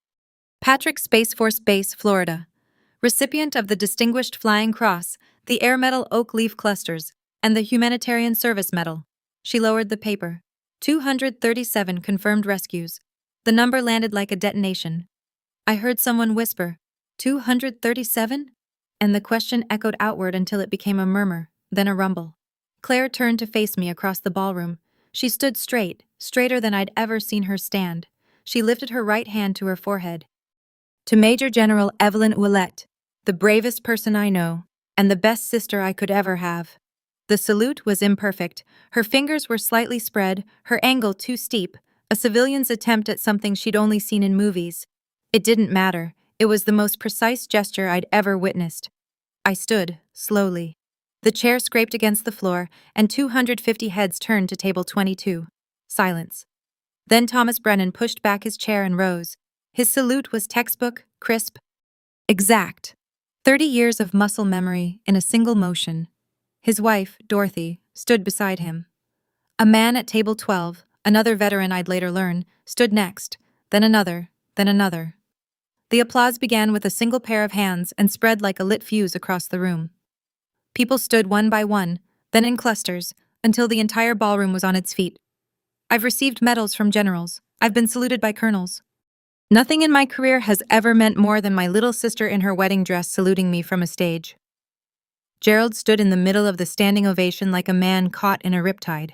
Patrick Space Force Base, Florida. Recipient of the Distinguished Flying Cross, the Air Medal Oak Leaf Clusters, and the Humanitarian Service Medal." She lowered the paper. 237 confirmed rescues. The number landed like a detonation. I heard someone whisper, 237? And the question echoed outward until it became a murmur, then a rumble. Claire turned to face me across the ballroom. She stood straight, straighter than I'd ever seen her stand. She lifted her right hand to her forehead. "To Major General Evelyn Ouellette, the bravest person I know, and the best sister I could ever have." The salute was imperfect. Her fingers were slightly spread, her angle too steep, A civilian's attempt at something she'd only seen in movies. It didn't matter. It was the most precise gesture I'd ever witnessed. I stood, slowly. The chair scraped against the floor, and 250 heads turned to table 22. Silence. Then Thomas Brennan pushed back his chair and rose. His salute was textbook, crisp, exact. 30 years of muscle memory in a single motion. His wife, Dorothy, stood beside him. A man at table 12, another veteran I'd later learn, stood next, then another, then another. The applause began with a single pair of hands and spread like a lit fuse across the room. People stood one by one, then in clusters, until the entire ballroom was on its feet. I've received medals from generals. I've been saluted by colonels. Nothing in my career has ever meant more than my little sister in her wedding dress saluting me from a stage. Gerald stood in the middle of the standing ovation like a man caught in a riptide.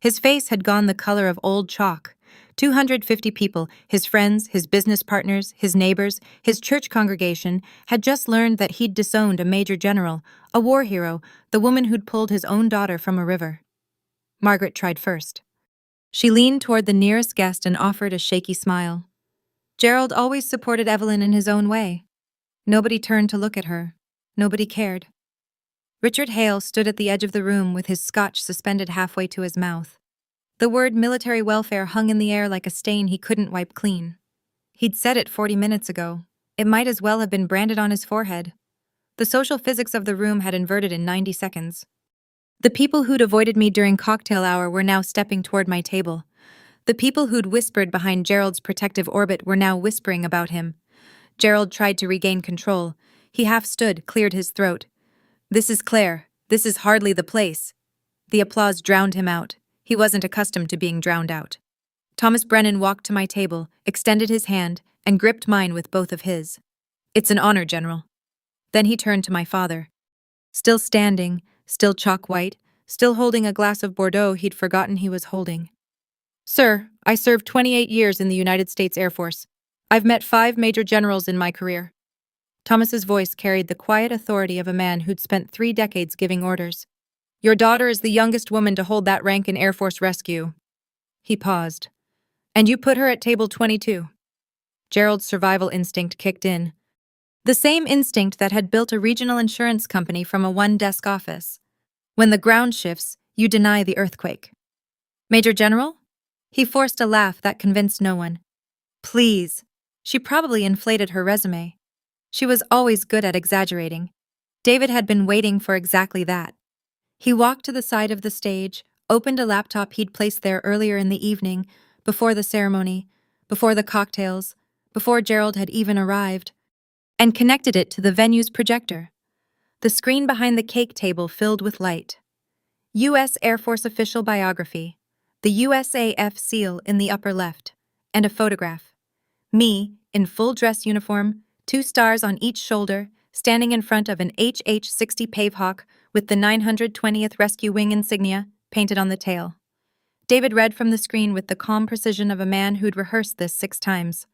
His face had gone the color of old chalk. 250 people, his friends, his business partners, his neighbors, his church congregation, had just learned that he'd disowned a major general, a war hero, the woman who'd pulled his own daughter from a river. Margaret tried first. She leaned toward the nearest guest and offered a shaky smile. Gerald always supported Evelyn in his own way. Nobody turned to look at her. Nobody cared. Richard Hale stood at the edge of the room with his scotch suspended halfway to his mouth. The word military welfare hung in the air like a stain he couldn't wipe clean. He'd said it 40 minutes ago. It might as well have been branded on his forehead. The social physics of the room had inverted in 90 seconds. The people who'd avoided me during cocktail hour were now stepping toward my table. The people who'd whispered behind Gerald's protective orbit were now whispering about him. Gerald tried to regain control. He half stood, cleared his throat. "This is Claire. This is hardly the place." The applause drowned him out. He wasn't accustomed to being drowned out. Thomas Brennan walked to my table, extended his hand, and gripped mine with both of his. "It's an honor, General." Then he turned to my father. Still standing, still chalk-white, still holding a glass of Bordeaux he'd forgotten he was holding. "Sir, I served 28 years in the United States Air Force. I've met 5 major generals in my career." Thomas's voice carried the quiet authority of a man who'd spent 3 decades giving orders. "Your daughter is the youngest woman to hold that rank in Air Force rescue." He paused. "And you put her at table 22. Gerald's survival instinct kicked in. The same instinct that had built a regional insurance company from a one-desk office. When the ground shifts, you deny the earthquake. "Major General?" He forced a laugh that convinced no one. "Please." She probably inflated her resume. She was always good at exaggerating. David had been waiting for exactly that. He walked to the side of the stage, opened a laptop he'd placed there earlier in the evening, before the ceremony, before the cocktails, before Gerald had even arrived, and connected it to the venue's projector. The screen behind the cake table filled with light. U.S. Air Force official biography, the USAF seal in the upper left, and a photograph. Me, in full dress uniform, 2 stars on each shoulder, standing in front of an HH-60 Pavehawk with the 920th Rescue Wing insignia painted on the tail. David read from the screen with the calm precision of a man who'd rehearsed this 6 times.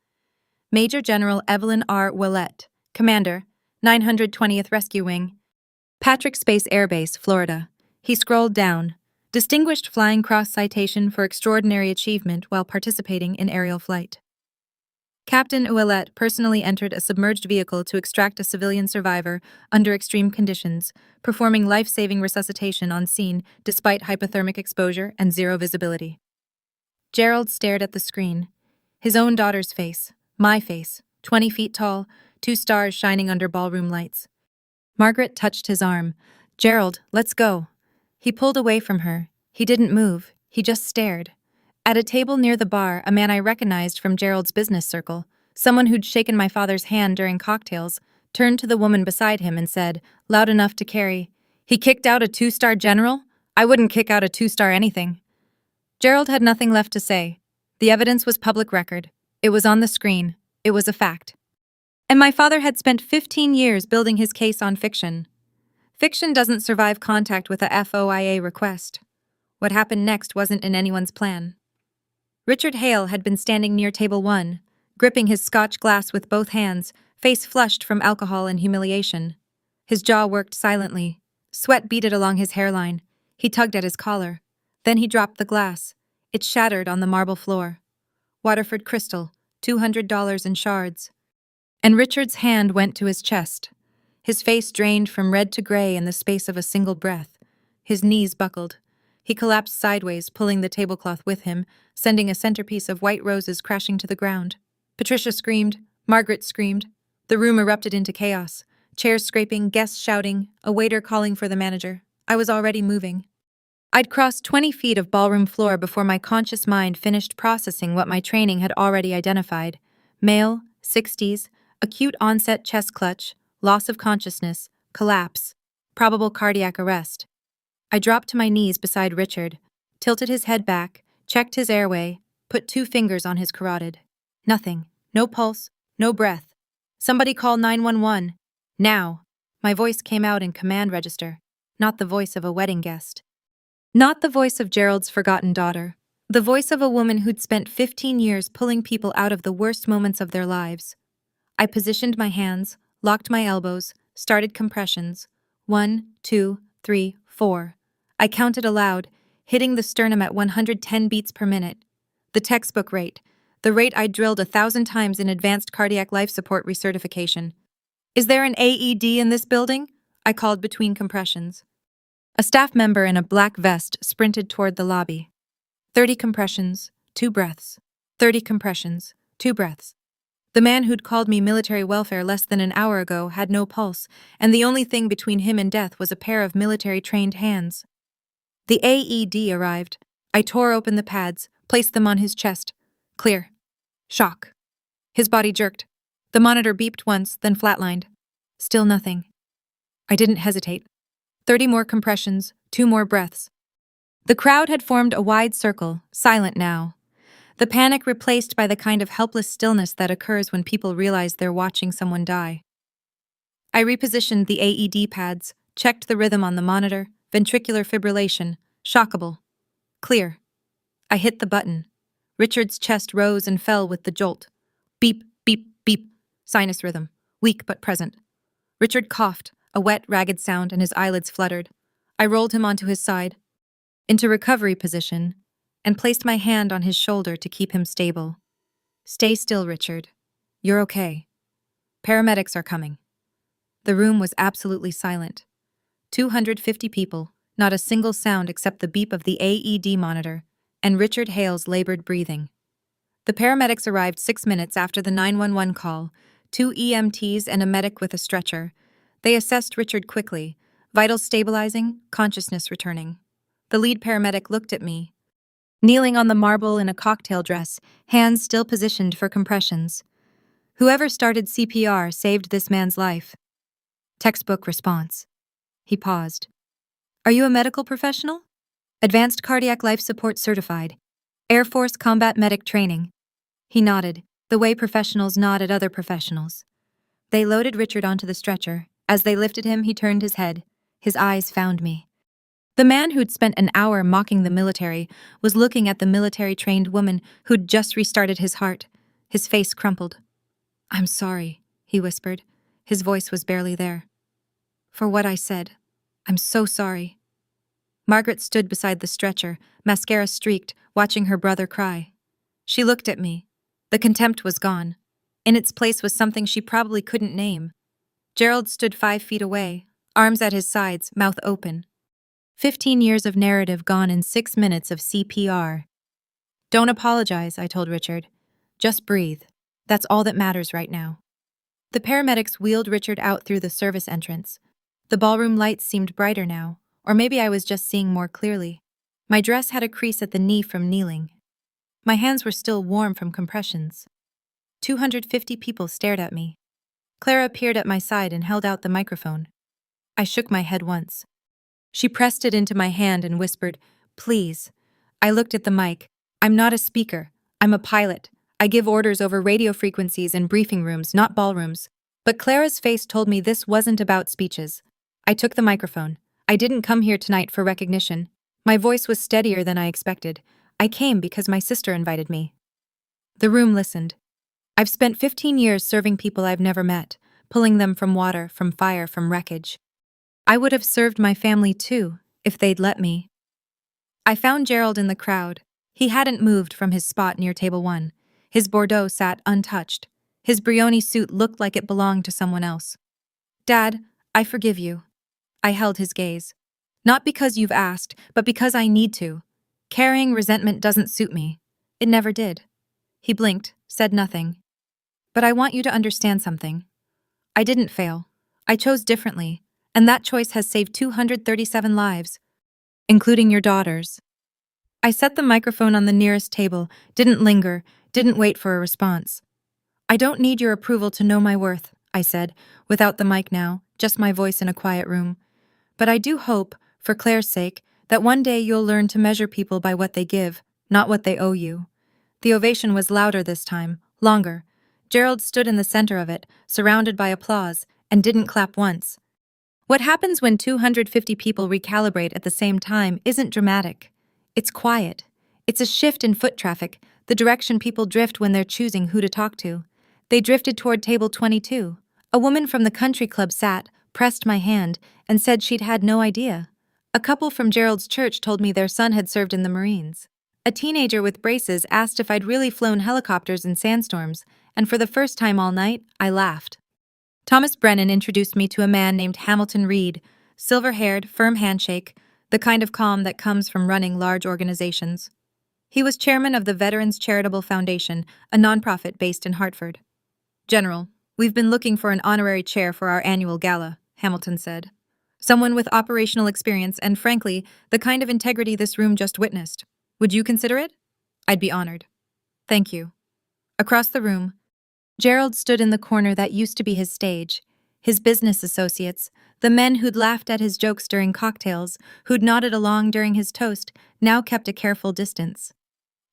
Major General Evelyn R. Willett, Commander, 920th Rescue Wing, Patrick Space Air Base, Florida. He scrolled down. Distinguished Flying Cross citation for extraordinary achievement while participating in aerial flight. Captain Ouellette personally entered a submerged vehicle to extract a civilian survivor under extreme conditions, performing life-saving resuscitation on scene despite hypothermic exposure and 0 visibility. Gerald stared at the screen. His own daughter's face, my face, 20 feet tall, 2 stars shining under ballroom lights. Margaret touched his arm. "Gerald, let's go." He pulled away from her. He didn't move. He just stared. At a table near the bar, a man I recognized from Gerald's business circle, someone who'd shaken my father's hand during cocktails, turned to the woman beside him and said, loud enough to carry, "He kicked out a 2-star general? I wouldn't kick out a 2-star anything." Gerald had nothing left to say. The evidence was public record. It was on the screen. It was a fact. And my father had spent 15 years building his case on fiction. Fiction doesn't survive contact with a FOIA request. What happened next wasn't in anyone's plan. Richard Hale had been standing near table 1, gripping his scotch glass with both hands, face flushed from alcohol and humiliation. His jaw worked silently. Sweat beaded along his hairline. He tugged at his collar. Then he dropped the glass. It shattered on the marble floor. Waterford crystal, $200 in shards. And Richard's hand went to his chest. His face drained from red to gray in the space of a single breath. His knees buckled. He collapsed sideways, pulling the tablecloth with him, sending a centerpiece of white roses crashing to the ground. Patricia screamed. Margaret screamed. The room erupted into chaos. Chairs scraping, guests shouting, a waiter calling for the manager. I was already moving. I'd crossed 20 feet of ballroom floor before my conscious mind finished processing what my training had already identified. Male, 60s, acute onset chest clutch, loss of consciousness, collapse, probable cardiac arrest. I dropped to my knees beside Richard, tilted his head back, checked his airway, put 2 fingers on his carotid. Nothing. No pulse. No breath. Somebody call 911. Now. My voice came out in command register, not the voice of a wedding guest. Not the voice of Gerald's forgotten daughter. The voice of a woman who'd spent 15 years pulling people out of the worst moments of their lives. I positioned my hands, locked my elbows, started compressions. 1, 2, 3, 4. I counted aloud, hitting the sternum at 110 beats per minute. The textbook rate. The rate I'd drilled 1,000 times in advanced cardiac life support recertification. Is there an AED in this building? I called between compressions. A staff member in a black vest sprinted toward the lobby. 30 compressions, 2 breaths. 30 compressions, 2 breaths. The man who'd called me military welfare less than an hour ago had no pulse, and the only thing between him and death was a pair of military-trained hands. The AED arrived. I tore open the pads, placed them on his chest. Clear. Shock. His body jerked. The monitor beeped once, then flatlined. Still nothing. I didn't hesitate. 30 more compressions, 2 more breaths. The crowd had formed a wide circle, silent now. The panic replaced by the kind of helpless stillness that occurs when people realize they're watching someone die. I repositioned the AED pads, checked the rhythm on the monitor, ventricular fibrillation, shockable. Clear. I hit the button. Richard's chest rose and fell with the jolt. Beep, beep, beep. Sinus rhythm, weak but present. Richard coughed, a wet, ragged sound, and his eyelids fluttered. I rolled him onto his side, into recovery position, and placed my hand on his shoulder to keep him stable. Stay still, Richard. You're okay. Paramedics are coming. The room was absolutely silent. 250 people, not a single sound except the beep of the AED monitor, and Richard Hale's labored breathing. The paramedics arrived 6 minutes after the 911 call, 2 EMTs and a medic with a stretcher. They assessed Richard quickly, vitals stabilizing, consciousness returning. The lead paramedic looked at me, kneeling on the marble in a cocktail dress, hands still positioned for compressions. Whoever started CPR saved this man's life. Textbook response. He paused. Are you a medical professional? Advanced Cardiac Life Support Certified. Air Force Combat Medic Training. He nodded, the way professionals nod at other professionals. They loaded Richard onto the stretcher. As they lifted him, he turned his head. His eyes found me. The man who'd spent an hour mocking the military was looking at the military-trained woman who'd just restarted his heart. His face crumpled. I'm sorry, he whispered. His voice was barely there. For what I said. I'm so sorry. Margaret stood beside the stretcher, mascara streaked, watching her brother cry. She looked at me. The contempt was gone. In its place was something she probably couldn't name. Gerald stood 5 feet away, arms at his sides, mouth open. 15 years of narrative gone in 6 minutes of CPR. Don't apologize, I told Richard. Just breathe. That's all that matters right now. The paramedics wheeled Richard out through the service entrance. The ballroom lights seemed brighter now, or maybe I was just seeing more clearly. My dress had a crease at the knee from kneeling. My hands were still warm from compressions. 250 people stared at me. Clara appeared at my side and held out the microphone. I shook my head once. She pressed it into my hand and whispered, Please. I looked at the mic. I'm not a speaker. I'm a pilot. I give orders over radio frequencies in briefing rooms, not ballrooms. But Clara's face told me this wasn't about speeches. I took the microphone. I didn't come here tonight for recognition. My voice was steadier than I expected. I came because my sister invited me. The room listened. I've spent 15 years serving people I've never met, pulling them from water, from fire, from wreckage. I would have served my family too, if they'd let me. I found Gerald in the crowd. He hadn't moved from his spot near table 1. His Bordeaux sat untouched. His Brioni suit looked like it belonged to someone else. Dad, I forgive you. I held his gaze. Not because you've asked, but because I need to. Carrying resentment doesn't suit me. It never did. He blinked, said nothing. But I want you to understand something. I didn't fail. I chose differently, and that choice has saved 237 lives, including your daughter's. I set the microphone on the nearest table, didn't linger, didn't wait for a response. I don't need your approval to know my worth, I said, without the mic now, just my voice in a quiet room. But I do hope, for Claire's sake, that one day you'll learn to measure people by what they give, not what they owe you. The ovation was louder this time, longer. Gerald stood in the center of it, surrounded by applause, and didn't clap once. What happens when 250 people recalibrate at the same time isn't dramatic. It's quiet. It's a shift in foot traffic, the direction people drift when they're choosing who to talk to. They drifted toward table 22. A woman from the country club sat, pressed my hand, and said she'd had no idea. A couple from Gerald's church told me their son had served in the Marines. A teenager with braces asked if I'd really flown helicopters in sandstorms, and for the first time all night, I laughed. Thomas Brennan introduced me to a man named Hamilton Reed, silver-haired, firm handshake, the kind of calm that comes from running large organizations. He was chairman of the Veterans Charitable Foundation, a nonprofit based in Hartford. General, we've been looking for an honorary chair for our annual gala, Hamilton said. Someone with operational experience and, frankly, the kind of integrity this room just witnessed. Would you consider it? I'd be honored. Thank you. Across the room, Gerald stood in the corner that used to be his stage. His business associates, the men who'd laughed at his jokes during cocktails, who'd nodded along during his toast, now kept a careful distance.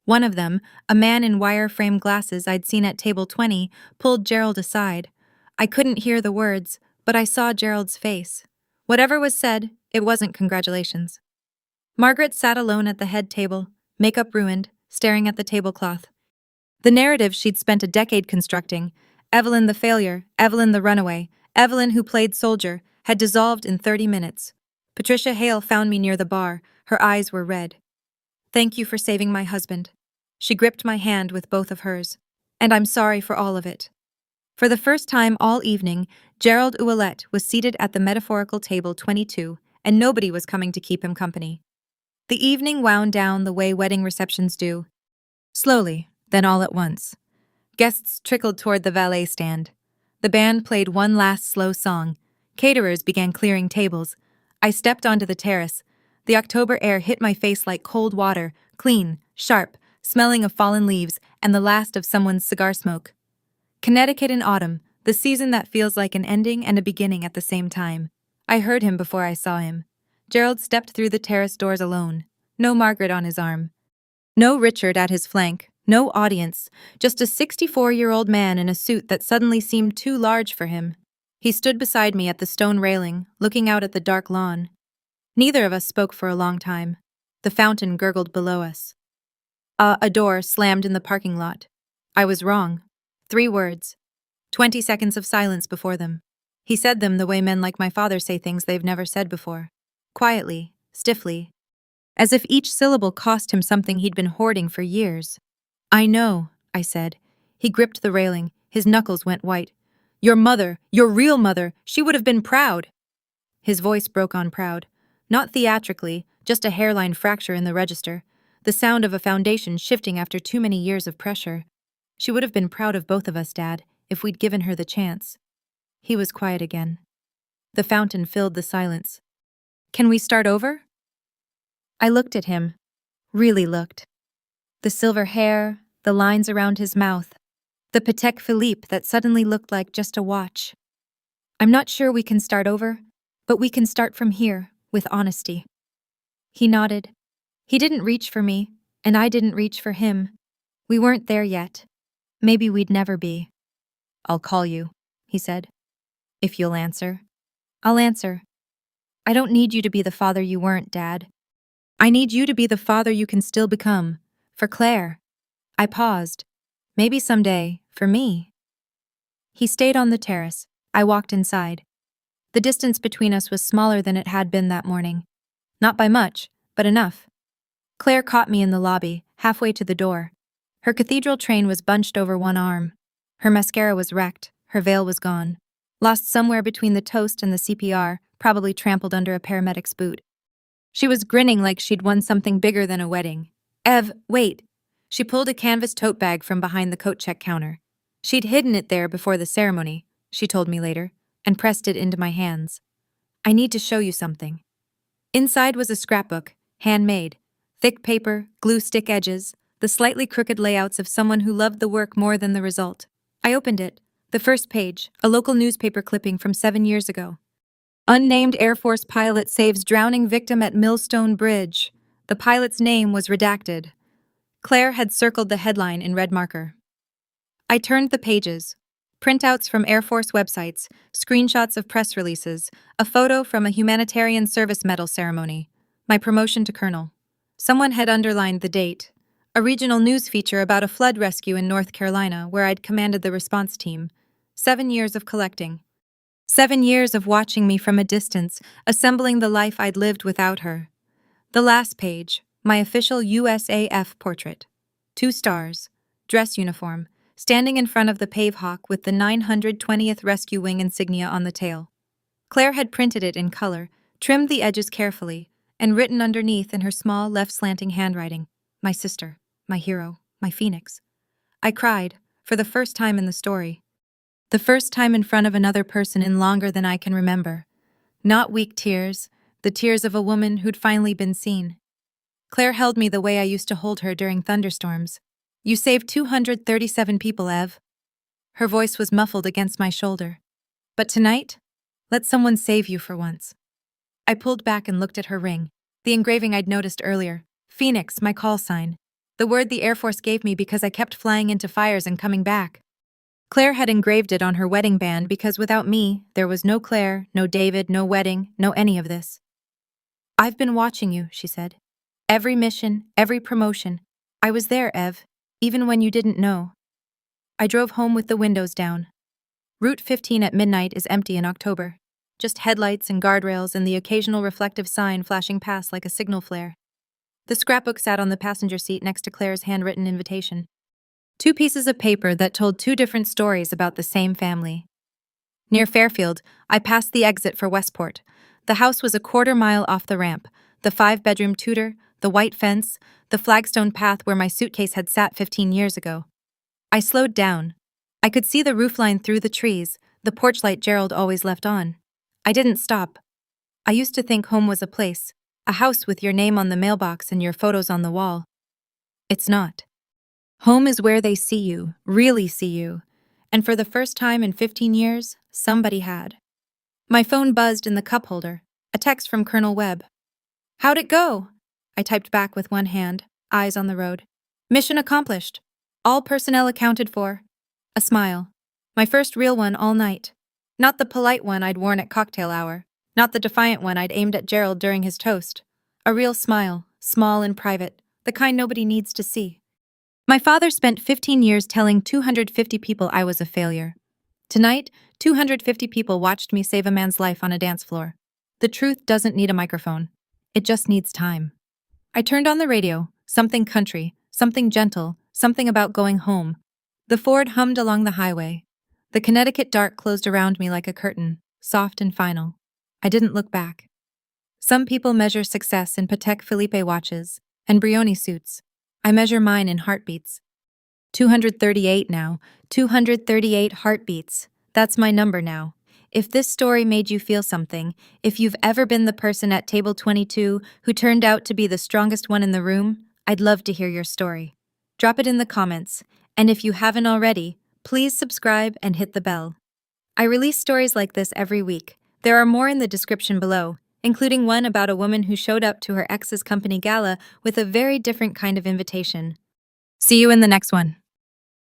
One of them, a man in wire-frame glasses I'd seen at table 20, pulled Gerald aside. I couldn't hear the words, but I saw Gerald's face. Whatever was said, it wasn't congratulations. Margaret sat alone at the head table, makeup ruined, staring at the tablecloth. The narrative she'd spent a decade constructing, Evelyn the failure, Evelyn the runaway, Evelyn who played soldier, had dissolved in 30 minutes. Patricia Hale found me near the bar. Her eyes were red. Thank you for saving my husband. She gripped my hand with both of hers. And I'm sorry for all of it. For the first time all evening, Gerald Ouellette was seated at the metaphorical table 22, and nobody was coming to keep him company. The evening wound down the way wedding receptions do. Slowly, then all at once. Guests trickled toward the valet stand. The band played one last slow song. Caterers began clearing tables. I stepped onto the terrace. The October air hit my face like cold water, clean, sharp, smelling of fallen leaves and the last of someone's cigar smoke. Connecticut in autumn, the season that feels like an ending and a beginning at the same time. I heard him before I saw him. Gerald stepped through the terrace doors alone. No Margaret on his arm. No Richard at his flank. No audience. Just a 64-year-old man in a suit that suddenly seemed too large for him. He stood beside me at the stone railing, looking out at the dark lawn. Neither of us spoke for a long time. The fountain gurgled below us. A door slammed in the parking lot. I was wrong. 3 words. 20 seconds of silence before them. He said them the way men like my father say things they've never said before. Quietly, stiffly. As if each syllable cost him something he'd been hoarding for years. I know, I said. He gripped the railing. His knuckles went white. Your mother, your real mother, she would have been proud. His voice broke on proud. Not theatrically, just a hairline fracture in the register. The sound of a foundation shifting after too many years of pressure. She would have been proud of both of us, Dad, if we'd given her the chance. He was quiet again. The fountain filled the silence. Can we start over? I looked at him. Really looked. The silver hair, the lines around his mouth, the Patek Philippe that suddenly looked like just a watch. I'm not sure we can start over, but we can start from here, with honesty. He nodded. He didn't reach for me, and I didn't reach for him. We weren't there yet. Maybe we'd never be. I'll call you, he said. If you'll answer. I'll answer. I don't need you to be the father you weren't, Dad. I need you to be the father you can still become. For Claire. I paused. Maybe someday, for me. He stayed on the terrace. I walked inside. The distance between us was smaller than it had been that morning. Not by much, but enough. Claire caught me in the lobby, halfway to the door. Her cathedral train was bunched over one arm. Her mascara was wrecked, her veil was gone. Lost somewhere between the toast and the CPR, probably trampled under a paramedic's boot. She was grinning like she'd won something bigger than a wedding. Ev, wait. She pulled a canvas tote bag from behind the coat check counter. She'd hidden it there before the ceremony, she told me later, and pressed it into my hands. I need to show you something. Inside was a scrapbook, handmade. Thick paper, glue stick edges, the slightly crooked layouts of someone who loved the work more than the result. I opened it. The first page, a local newspaper clipping from 7 years ago. Unnamed Air Force pilot saves drowning victim at Millstone Bridge. The pilot's name was redacted. Claire had circled the headline in red marker. I turned the pages. Printouts from Air Force websites, screenshots of press releases, a photo from a humanitarian service medal ceremony, my promotion to colonel. Someone had underlined the date. A regional news feature about a flood rescue in North Carolina where I'd commanded the response team. 7 years of collecting. 7 years of watching me from a distance, assembling the life I'd lived without her. The last page, my official USAF portrait. 2 stars, dress uniform, standing in front of the Pavehawk with the 920th Rescue Wing insignia on the tail. Claire had printed it in color, trimmed the edges carefully, and written underneath in her small left slanting handwriting, my sister, my hero, my phoenix. I cried, for the first time in the story. The first time in front of another person in longer than I can remember. Not weak tears, the tears of a woman who'd finally been seen. Claire held me the way I used to hold her during thunderstorms. You saved 237 people, Ev. Her voice was muffled against my shoulder. But tonight, let someone save you for once. I pulled back and looked at her ring, the engraving I'd noticed earlier. Phoenix, my call sign. The word the Air Force gave me because I kept flying into fires and coming back. Claire had engraved it on her wedding band because without me, there was no Claire, no David, no wedding, no any of this. I've been watching you, she said. Every mission, every promotion. I was there, Ev, even when you didn't know. I drove home with the windows down. Route 15 at midnight is empty in October. Just headlights and guardrails and the occasional reflective sign flashing past like a signal flare. The scrapbook sat on the passenger seat next to Claire's handwritten invitation. 2 pieces of paper that told 2 different stories about the same family. Near Fairfield, I passed the exit for Westport. The house was a quarter-mile off the ramp, the 5-bedroom Tudor, the white fence, the flagstone path where my suitcase had sat 15 years ago. I slowed down. I could see the roofline through the trees, the porch light Gerald always left on. I didn't stop. I used to think home was a place, a house with your name on the mailbox and your photos on the wall. It's not. Home is where they see you, really see you. And for the first time in 15 years, somebody had. My phone buzzed in the cup holder, a text from Colonel Webb. How'd it go? I typed back with one hand, eyes on the road. Mission accomplished. All personnel accounted for. A smile. My first real one all night. Not the polite one I'd worn at cocktail hour. Not the defiant one I'd aimed at Gerald during his toast. A real smile, small and private, the kind nobody needs to see. My father spent 15 years telling 250 people I was a failure. Tonight, 250 people watched me save a man's life on a dance floor. The truth doesn't need a microphone. It just needs time. I turned on the radio, something country, something gentle, something about going home. The Ford hummed along the highway. The Connecticut dark closed around me like a curtain, soft and final. I didn't look back. Some people measure success in Patek Philippe watches and Brioni suits. I measure mine in heartbeats. 238 now. 238 heartbeats. That's my number now. If this story made you feel something, if you've ever been the person at table 22 who turned out to be the strongest one in the room, I'd love to hear your story. Drop it in the comments, and if you haven't already, please subscribe and hit the bell. I release stories like this every week. There are more in the description below, including one about a woman who showed up to her ex's company gala with a very different kind of invitation. See you in the next one.